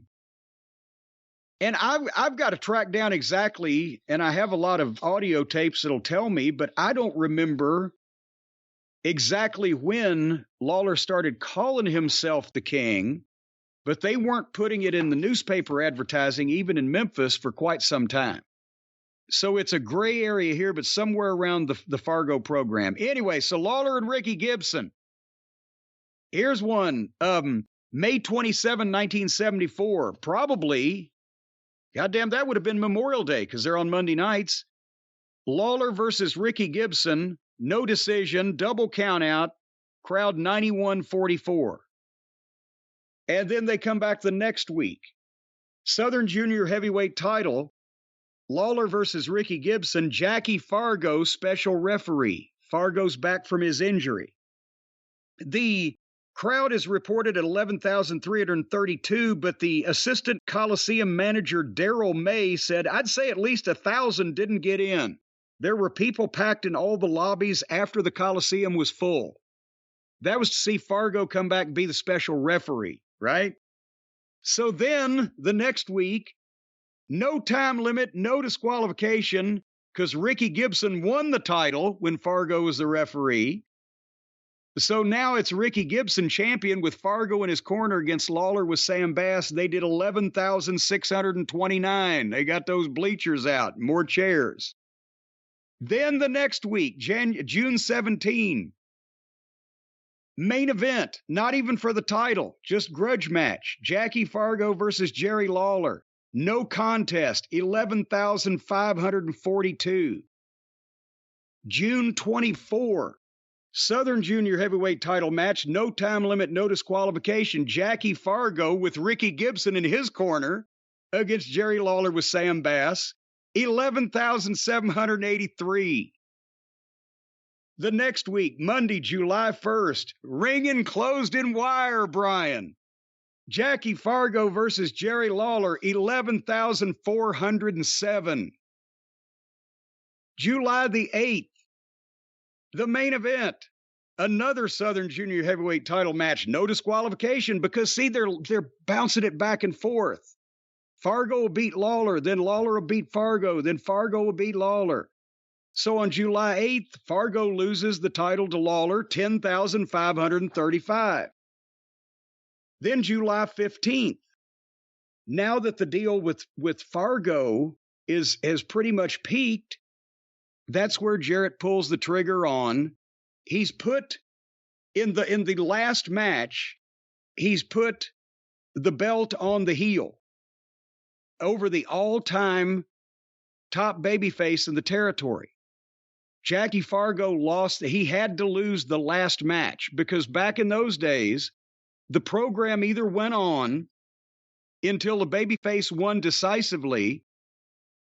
I've got to track down exactly, and I have a lot of audio tapes that'll tell me, but I don't remember exactly when Lawler started calling himself the king, but they weren't putting it in the newspaper advertising, even in Memphis, for quite some time. So it's a gray area here, but somewhere around the Fargo program. Anyway, so Lawler and Ricky Gibson. Here's one. May 27, 1974, probably, goddamn, that would have been Memorial Day because they're on Monday nights. Lawler versus Ricky Gibson, no decision, double count out, crowd 91-44. And then they come back the next week. Southern Junior Heavyweight title, Lawler versus Ricky Gibson, Jackie Fargo, special referee. Fargo's back from his injury. The crowd is reported at 11,332, but the assistant Coliseum manager, Daryl May, said, I'd say at least 1,000 didn't get in. There were people packed in all the lobbies after the Coliseum was full. That was to see Fargo come back and be the special referee, right? So then the next week, no time limit, no disqualification, because Ricky Gibson won the title when Fargo was the referee. So now it's Ricky Gibson champion with Fargo in his corner against Lawler with Sam Bass. They did 11,629. They got those bleachers out, more chairs. Then the next week, June 17, main event, not even for the title, just grudge match. Jackie Fargo versus Jerry Lawler. No contest, 11,542. June 24, Southern Junior Heavyweight title match, no time limit, no disqualification. Jackie Fargo with Ricky Gibson in his corner against Jerry Lawler with Sam Bass, 11,783. The next week, Monday, July 1st, ring enclosed in wire, Brian. Jackie Fargo versus Jerry Lawler, 11,407. July the 8th, the main event, another Southern Junior Heavyweight title match. No disqualification because, see, they're bouncing it back and forth. Fargo will beat Lawler, then Lawler will beat Fargo, then Fargo will beat Lawler. So on July 8th, Fargo loses the title to Lawler, 10,535. Then July 15th, now that the deal with Fargo has pretty much peaked, that's where Jarrett pulls the trigger on. He's put in the last match, he's put the belt on the heel over the all-time top babyface in the territory. Jackie Fargo lost. He had to lose the last match because back in those days, the program either went on until the babyface won decisively,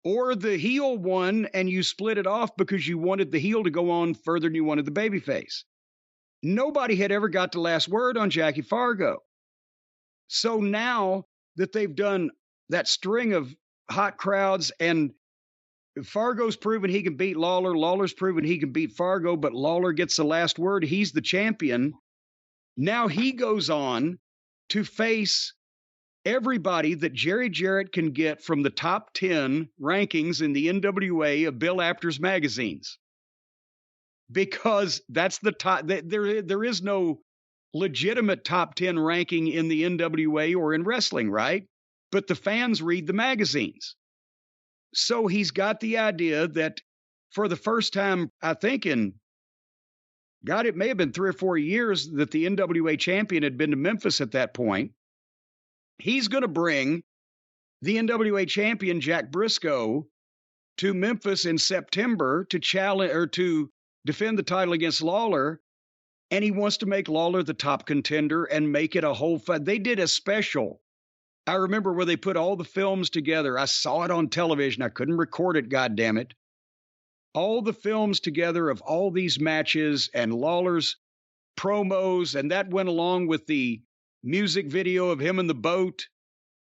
or the heel won and you split it off because you wanted the heel to go on further than you wanted the babyface. Nobody had ever got the last word on Jackie Fargo. So now that they've done that string of hot crowds and Fargo's proven he can beat Lawler, Lawler's proven he can beat Fargo, but Lawler gets the last word. He's the champion. Now he goes on to face everybody that Jerry Jarrett can get from the top 10 rankings in the NWA of Bill Apter's magazines. Because that's the top, there is no legitimate top 10 ranking in the NWA or in wrestling, right? But the fans read the magazines. So he's got the idea that for the first time, I think it may have been 3 or 4 years that the NWA champion had been to Memphis at that point. He's going to bring the NWA champion, Jack Brisco, to Memphis in September to challenge or to defend the title against Lawler. And he wants to make Lawler the top contender and make it a whole fight. They did a special. I remember where they put all the films together. I saw it on television. I couldn't record it, goddammit. All the films together of all these matches and Lawler's promos, and that went along with the music video of him in the boat,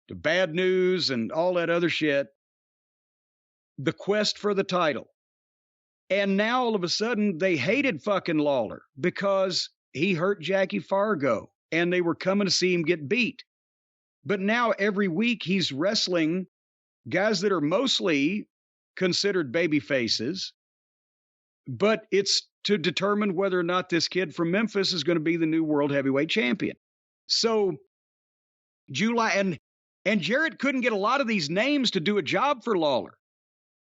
the Bad News, and all that other shit. The quest for the title. And now all of a sudden they hated fucking Lawler because he hurt Jackie Fargo and they were coming to see him get beat. But now every week he's wrestling guys that are mostly considered baby faces, but it's to determine whether or not this kid from Memphis is going to be the new world heavyweight champion. So July, and Jarrett couldn't get a lot of these names to do a job for Lawler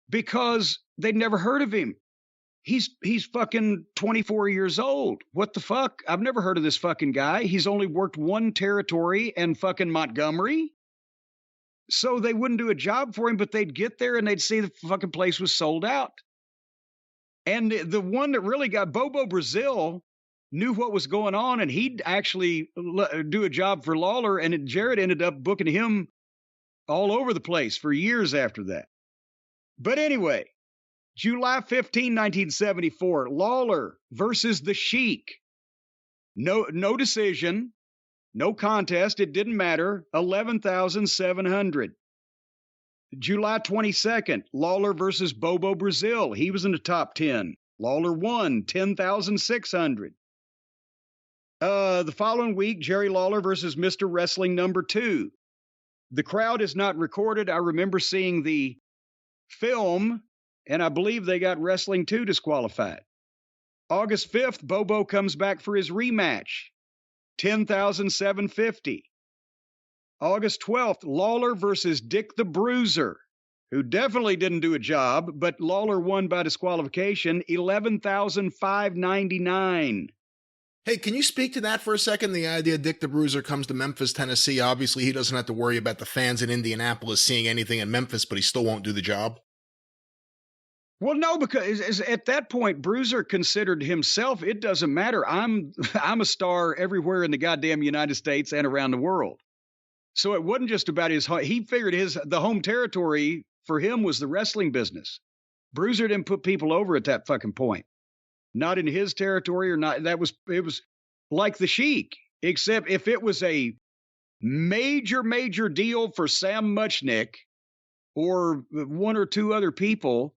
because they'd never heard of him. He's fucking 24 years old. What the fuck? I've never heard of this fucking guy. He's only worked one territory and fucking Montgomery. So they wouldn't do a job for him, but they'd get there and they'd see the fucking place was sold out. And the one that really got Bobo Brazil knew what was going on, and he'd actually do a job for Lawler, and Jarrett ended up booking him all over the place for years after that. But anyway, July 15, 1974, Lawler versus the Sheik. No decision, no contest. It didn't matter. 11,700. July 22nd, Lawler versus Bobo Brazil. He was in the top 10. Lawler won, 10,600. The following week, Jerry Lawler versus Mr. Wrestling number 2. The crowd is not recorded. I remember seeing the film, and I believe they got Wrestling 2 disqualified. August 5th, Bobo comes back for his rematch, 10,750. August 12th, Lawler versus Dick the Bruiser, who definitely didn't do a job, but Lawler won by disqualification, 11,599.
Hey, can you speak to that for a second? The idea Dick the Bruiser comes to Memphis, Tennessee. Obviously, he doesn't have to worry about the fans in Indianapolis seeing anything in Memphis, but he still won't do the job.
Well, no, because at that point, Bruiser considered himself, it doesn't matter. I'm a star everywhere in the goddamn United States and around the world. So it wasn't just about he figured the home territory for him was the wrestling business. Bruiser didn't put people over at that fucking point. not in his territory or not. It was like the Sheik, except if it was a major deal for Sam Muchnick or one or two other people,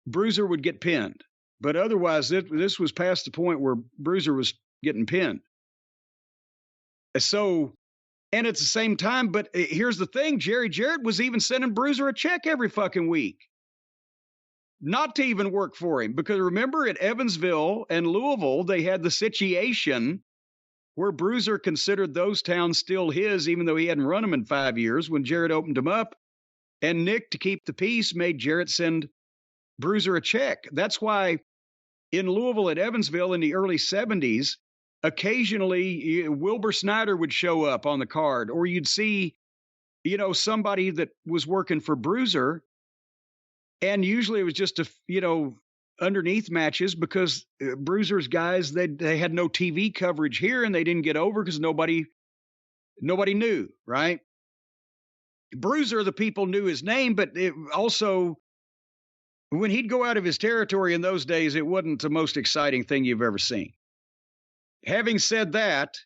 Bruiser would get pinned. But otherwise, this was past the point where Bruiser was getting pinned. So, and at the same time, but here's the thing, Jerry Jarrett was even sending Bruiser a check every fucking week. Not to even work for him. Because remember, at Evansville and Louisville, they had the situation where Bruiser considered those towns still his, even though he hadn't run them in 5 years, when Jarrett opened them up. And Nick, to keep the peace, made Jarrett send Bruiser a check. That's why in Louisville at Evansville in the early 70s, occasionally Wilbur Snyder would show up on the card, or you'd see, somebody that was working for Bruiser. And usually it was just underneath matches, because Bruiser's guys, they had no TV coverage here, and they didn't get over because nobody knew, right? Bruiser, the people knew his name, but it also, when he'd go out of his territory in those days, it wasn't the most exciting thing you've ever seen. Having said that,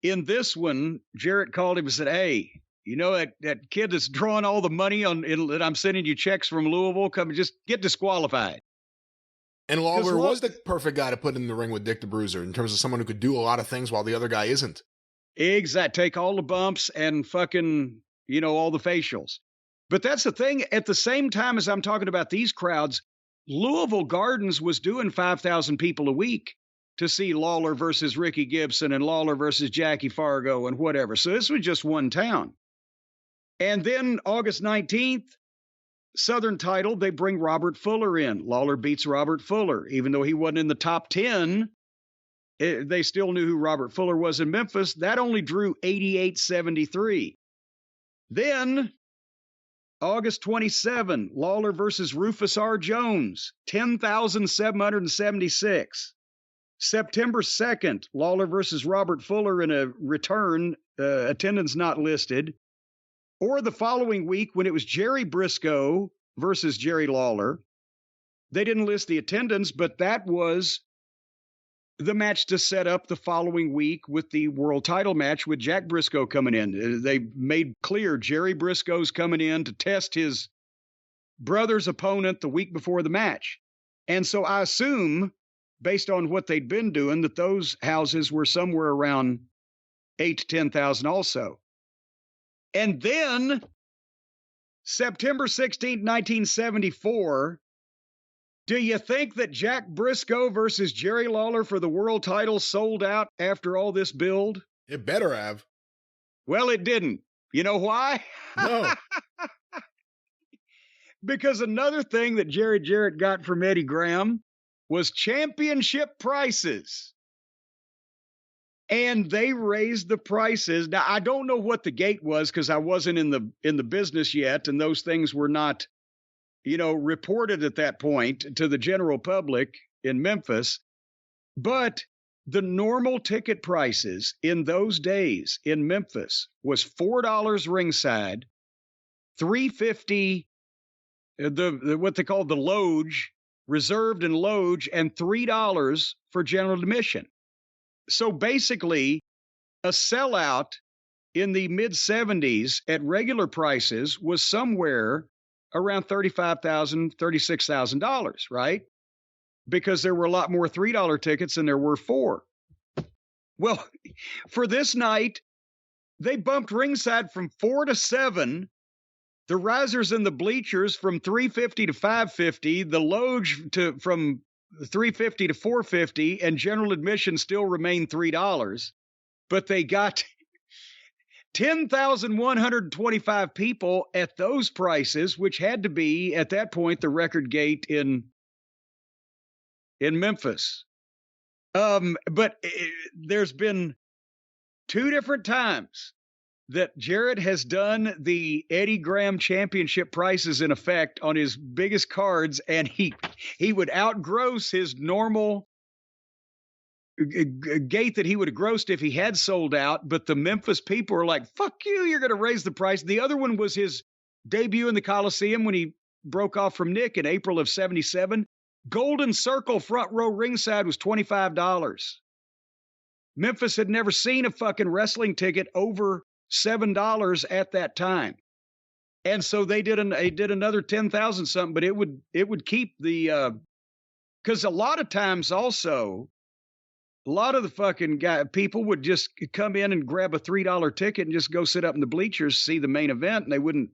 in this one, Jarrett called him and said, "Hey, that kid that's drawing all the money that I'm sending you checks from Louisville, come and just get disqualified."
And Lawler was the perfect guy to put in the ring with Dick the Bruiser in terms of someone who could do a lot of things while the other guy isn't.
Exactly. Take all the bumps and fucking, all the facials. But that's the thing. At the same time as I'm talking about these crowds, Louisville Gardens was doing 5,000 people a week to see Lawler versus Ricky Gibson and Lawler versus Jackie Fargo and whatever. So this was just one town. And then August 19th, Southern title, they bring Robert Fuller in. Lawler beats Robert Fuller. Even though he wasn't in the top 10, they still knew who Robert Fuller was in Memphis. That only drew 8873. Then, August 27, Lawler versus Rufus R. Jones, 10,776. September 2nd, Lawler versus Robert Fuller in a return, attendance not listed. Or the following week, when it was Jerry Brisco versus Jerry Lawler, they didn't list the attendance, but that was the match to set up the following week with the world title match with Jack Brisco coming in. They made clear Jerry Brisco's coming in to test his brother's opponent the week before the match. And so I assume, based on what they'd been doing, that those houses were somewhere around 8,000 to 10,000 also. And then, September 16, 1974, do you think that Jack Brisco versus Jerry Lawler for the world title sold out after all this build?
It better have.
Well, it didn't. You know why?
No.
Because another thing that Jerry Jarrett got from Eddie Graham was championship prices. And they raised the prices. Now, I don't know what the gate was because I wasn't in the business yet, and those things were not, reported at that point to the general public in Memphis. But the normal ticket prices in those days in Memphis was $4 ringside, $3.50 what they called the loge, reserved and loge, and $3 for general admission. So basically, a sellout in the mid-70s at regular prices was somewhere around $35,000, $36,000, right? Because there were a lot more $3 tickets than there were $4. Well, for this night, they bumped ringside from $4 to $7, the risers and the bleachers from $3.50 to $5.50, the loge from $3.50 to $4.50, and general admission still remained $3. But they got 10,125 people at those prices, which had to be, at that point, the record gate in Memphis. But there's been two different times that Jarrett has done the Eddie Graham championship prices in effect on his biggest cards, and he would outgross his normal gate that he would have grossed if he had sold out. But the Memphis people are like, fuck you, you're going to raise the price. The other one was his debut in the Coliseum when he broke off from Nick in April of 77. Golden Circle front row ringside was $25. Memphis had never seen a fucking wrestling ticket over $7 at that time. And so they did another 10,000 something, but it would keep the, cause a lot of times also, a lot of the fucking people would just come in and grab a $3 ticket and just go sit up in the bleachers, see the main event, and they wouldn't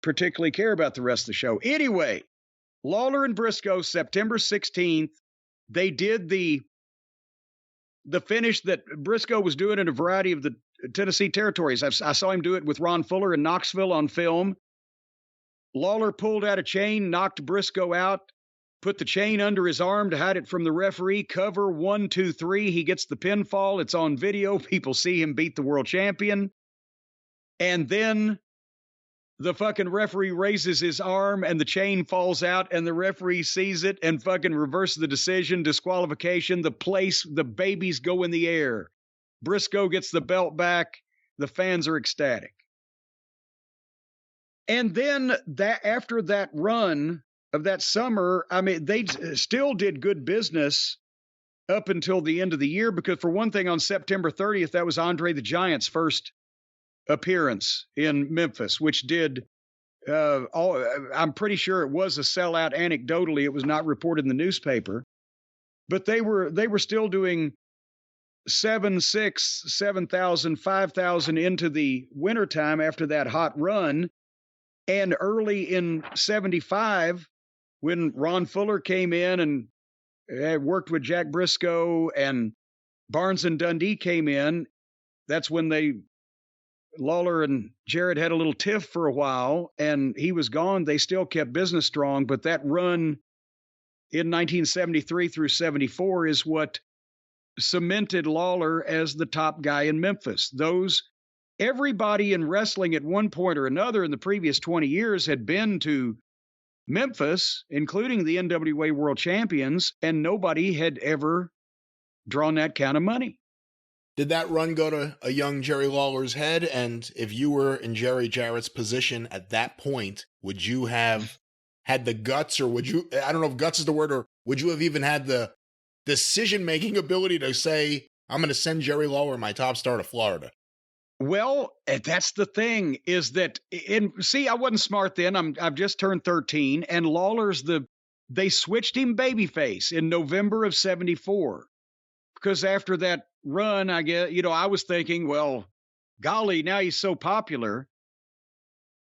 particularly care about the rest of the show. Anyway, Lawler and Brisco, September 16th, they did the finish that Brisco was doing in a variety of the Tennessee territories. I saw him do it with Ron Fuller in Knoxville on film. Lawler pulled out a chain, knocked Brisco out, put the chain under his arm to hide it from the referee. Cover 1, 2, 3. He gets the pinfall. It's on video. People see him beat the world champion. And then the fucking referee raises his arm and the chain falls out and the referee sees it and fucking reverses the decision, disqualification. The babies go in the air. Brisco gets the belt back. The fans are ecstatic. And then after that run of that summer, I mean, they still did good business up until the end of the year because, for one thing, on September 30th, that was Andre the Giant's first appearance in Memphis, which did I'm pretty sure it was a sellout. Anecdotally, it was not reported in the newspaper, but they were still doing 7,000, 5,000 into the wintertime after that hot run. And early in 75, when Ron Fuller came in and worked with Jack Brisco and Barnes and Dundee came in, that's when Lawler and Jarrett had a little tiff for a while, and he was gone. They still kept business strong, but that run in 1973 through 74 is what cemented Lawler as the top guy in Memphis. Everybody in wrestling at one point or another in the previous 20 years had been to Memphis, including the NWA World Champions, and nobody had ever drawn that kind of money.
Did that run go to a young Jerry Lawler's head? And if you were in Jerry Jarrett's position at that point, would you have had the guts, or would you, I don't know if guts is the word, or would you have even had the decision-making ability to say, I'm going to send Jerry Lawler, my top star, to Florida?
Well, that's the thing, is that, I wasn't smart then. I've just turned 13, and Lawler's they switched him babyface in November of 74. Because after that run, I guess, I was thinking, well, golly, now he's so popular.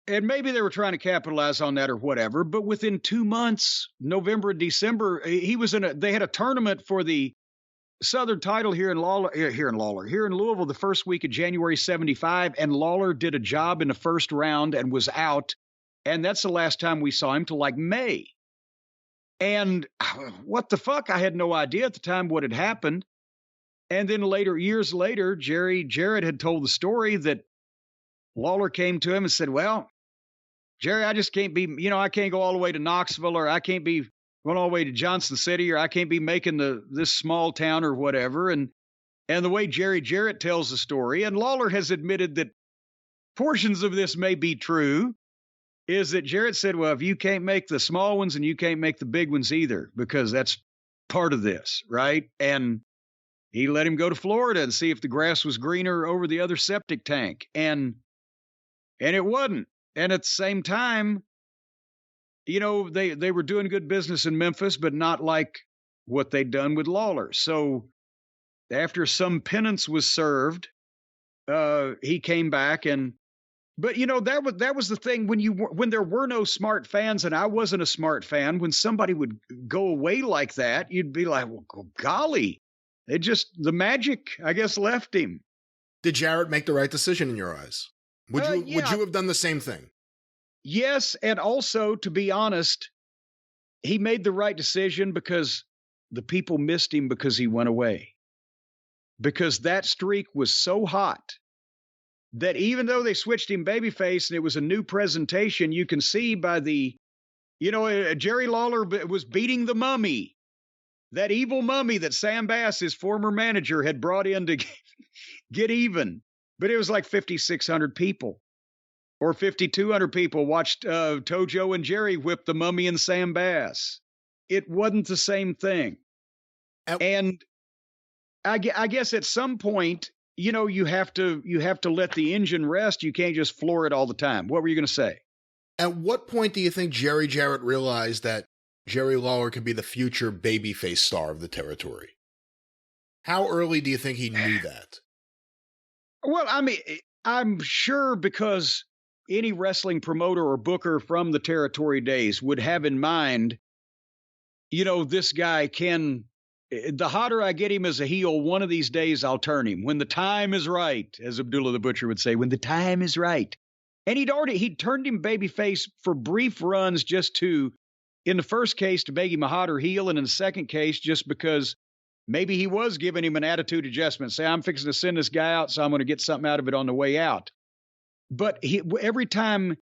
And maybe they were trying to capitalize on that or whatever. But within 2 months, November and December, he was they had a tournament for the Southern title here in Louisville, the first week of January 75. And Lawler did a job in the first round and was out. And that's the last time we saw him till like May. And what the fuck? I had no idea at the time what had happened. And then years later, Jarrett had told the story that Lawler came to him and said, well, Jerry, I just can't be, I can't go all the way to Knoxville, or I can't be going all the way to Johnson City, or I can't be making this small town or whatever. And the way Jerry Jarrett tells the story, and Lawler has admitted that portions of this may be true, is that Jarrett said, well, if you can't make the small ones, and you can't make the big ones either, because that's part of this, right? And he let him go to Florida and see if the grass was greener over the other septic tank. And it wasn't. And at the same time, they were doing good business in Memphis, but not like what they'd done with Lawler. So after some penance was served, he came back but that was the thing when there were no smart fans, and I wasn't a smart fan, when somebody would go away like that, you'd be like, well, golly. The magic, I guess, left him.
Did Jarrett make the right decision in your eyes? Would you have done the same thing?
Yes, and also, to be honest, he made the right decision because the people missed him because he went away. Because that streak was so hot that even though they switched him babyface and it was a new presentation, you can see by Jerry Lawler was beating the Mummy. That evil mummy that Sam Bass, his former manager, had brought in to get even. But it was like 5,600 people or 5,200 people watched Tojo and Jerry whip the Mummy and Sam Bass. it wasn't the same thing. And I guess at some point, you know, you have to let the engine rest. You can't just floor it all the time. What were you going to say?
At what point do you think Jerry Jarrett realized that Jerry Lawler could be the future babyface star of the territory? How early do you think he knew that?
Well, I mean, I'm sure because any wrestling promoter or booker from the territory days would have in mind, you know, this guy can, the hotter I get him as a heel, one of these days I'll turn him. When the time is right, as Abdullah the Butcher would say, when the time is right. And he'd turned him babyface for brief runs just to, in the first case, to make him a hotter heel, and in the second case, just because maybe he was giving him an attitude adjustment. Say, I'm fixing to send this guy out, so I'm going to get something out of it on the way out. But every time,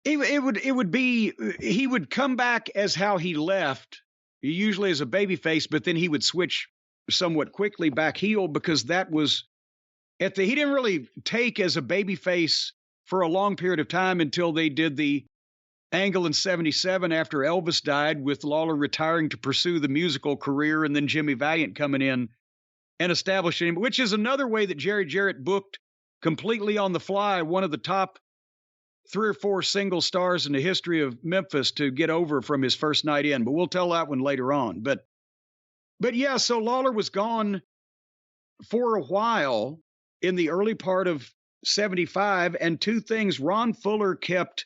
it would be, he would come back as how he left, usually as a babyface, but then he would switch somewhat quickly back heel, because that was, he didn't really take as a babyface for a long period of time until they did the angle in 77 after Elvis died, with Lawler retiring to pursue the musical career, and then Jimmy Valiant coming in and establishing him, which is another way that Jerry Jarrett booked completely on the fly one of the top 3 or 4 single stars in the history of Memphis to get over from his first night in. But we'll tell that one later on. But yeah, so Lawler was gone for a while in the early part of 75, and two things. Ron Fuller kept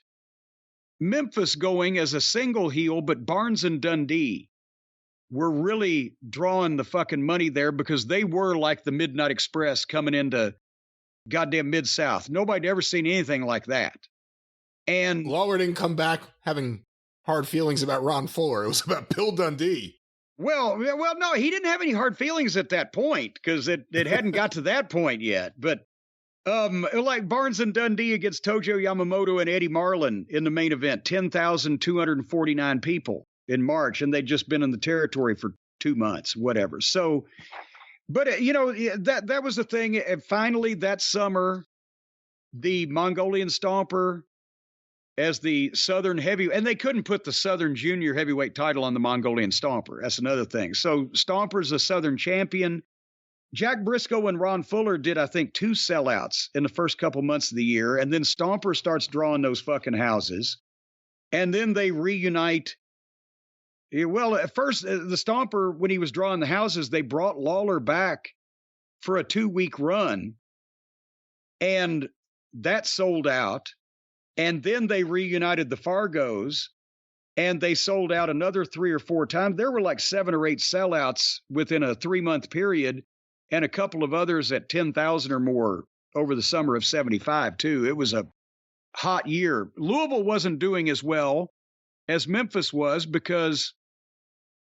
Memphis going as a single heel, but Barnes and Dundee were really drawing the fucking money there, because they were like the Midnight Express coming into goddamn Mid-South. Nobody'd ever seen anything like that. And
Lawler didn't come back having hard feelings about Ron Fuller. It was about Bill Dundee.
Well, no, he didn't have any hard feelings at that point, because it hadn't got to that point yet. But like Barnes and Dundee against Tojo Yamamoto and Eddie Marlin in the main event, 10,249 people in March, and they'd just been in the territory for 2 months, whatever. So, but you know, that was the thing. And finally, that summer, the Mongolian Stomper as the Southern heavy, and they couldn't put the Southern Junior Heavyweight title on the Mongolian Stomper. That's another thing. So Stomper's a Southern champion. Jack Brisco and Ron Fuller did, I think, 2 sellouts in the first couple months of the year. And then Stomper starts drawing those fucking houses. And then they reunite. Well, at first, the Stomper, when he was drawing the houses, they brought Lawler back for a 2-week run. And that sold out. And then they reunited the Fargos, and they sold out another 3 or 4 times. There were like 7 or 8 sellouts within a 3-month period, and a couple of others at 10,000 or more over the summer of 75, too. It was a hot year. Louisville wasn't doing as well as Memphis was, because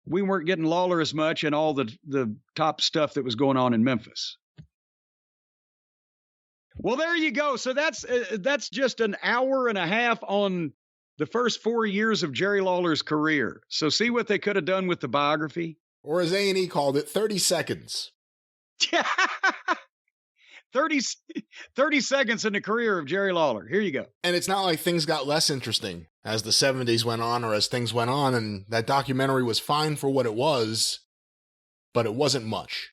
we weren't getting Lawler as much and all the top stuff that was going on in Memphis. Well, there you go. So that's just an hour and a half on the first 4 years of Jerry Lawler's career. So see what they could have done with the biography?
Or as A&E called it, 30 seconds.
30 seconds in the career of Jerry Lawler. Here you go.
And it's not like things got less interesting as the 70s went on, or as things went on, and that documentary was fine for what it was, but it wasn't much.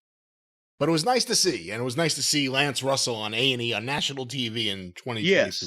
But it was nice to see, and it was nice to see Lance Russell on A&E on national TV in 2023.
Yes.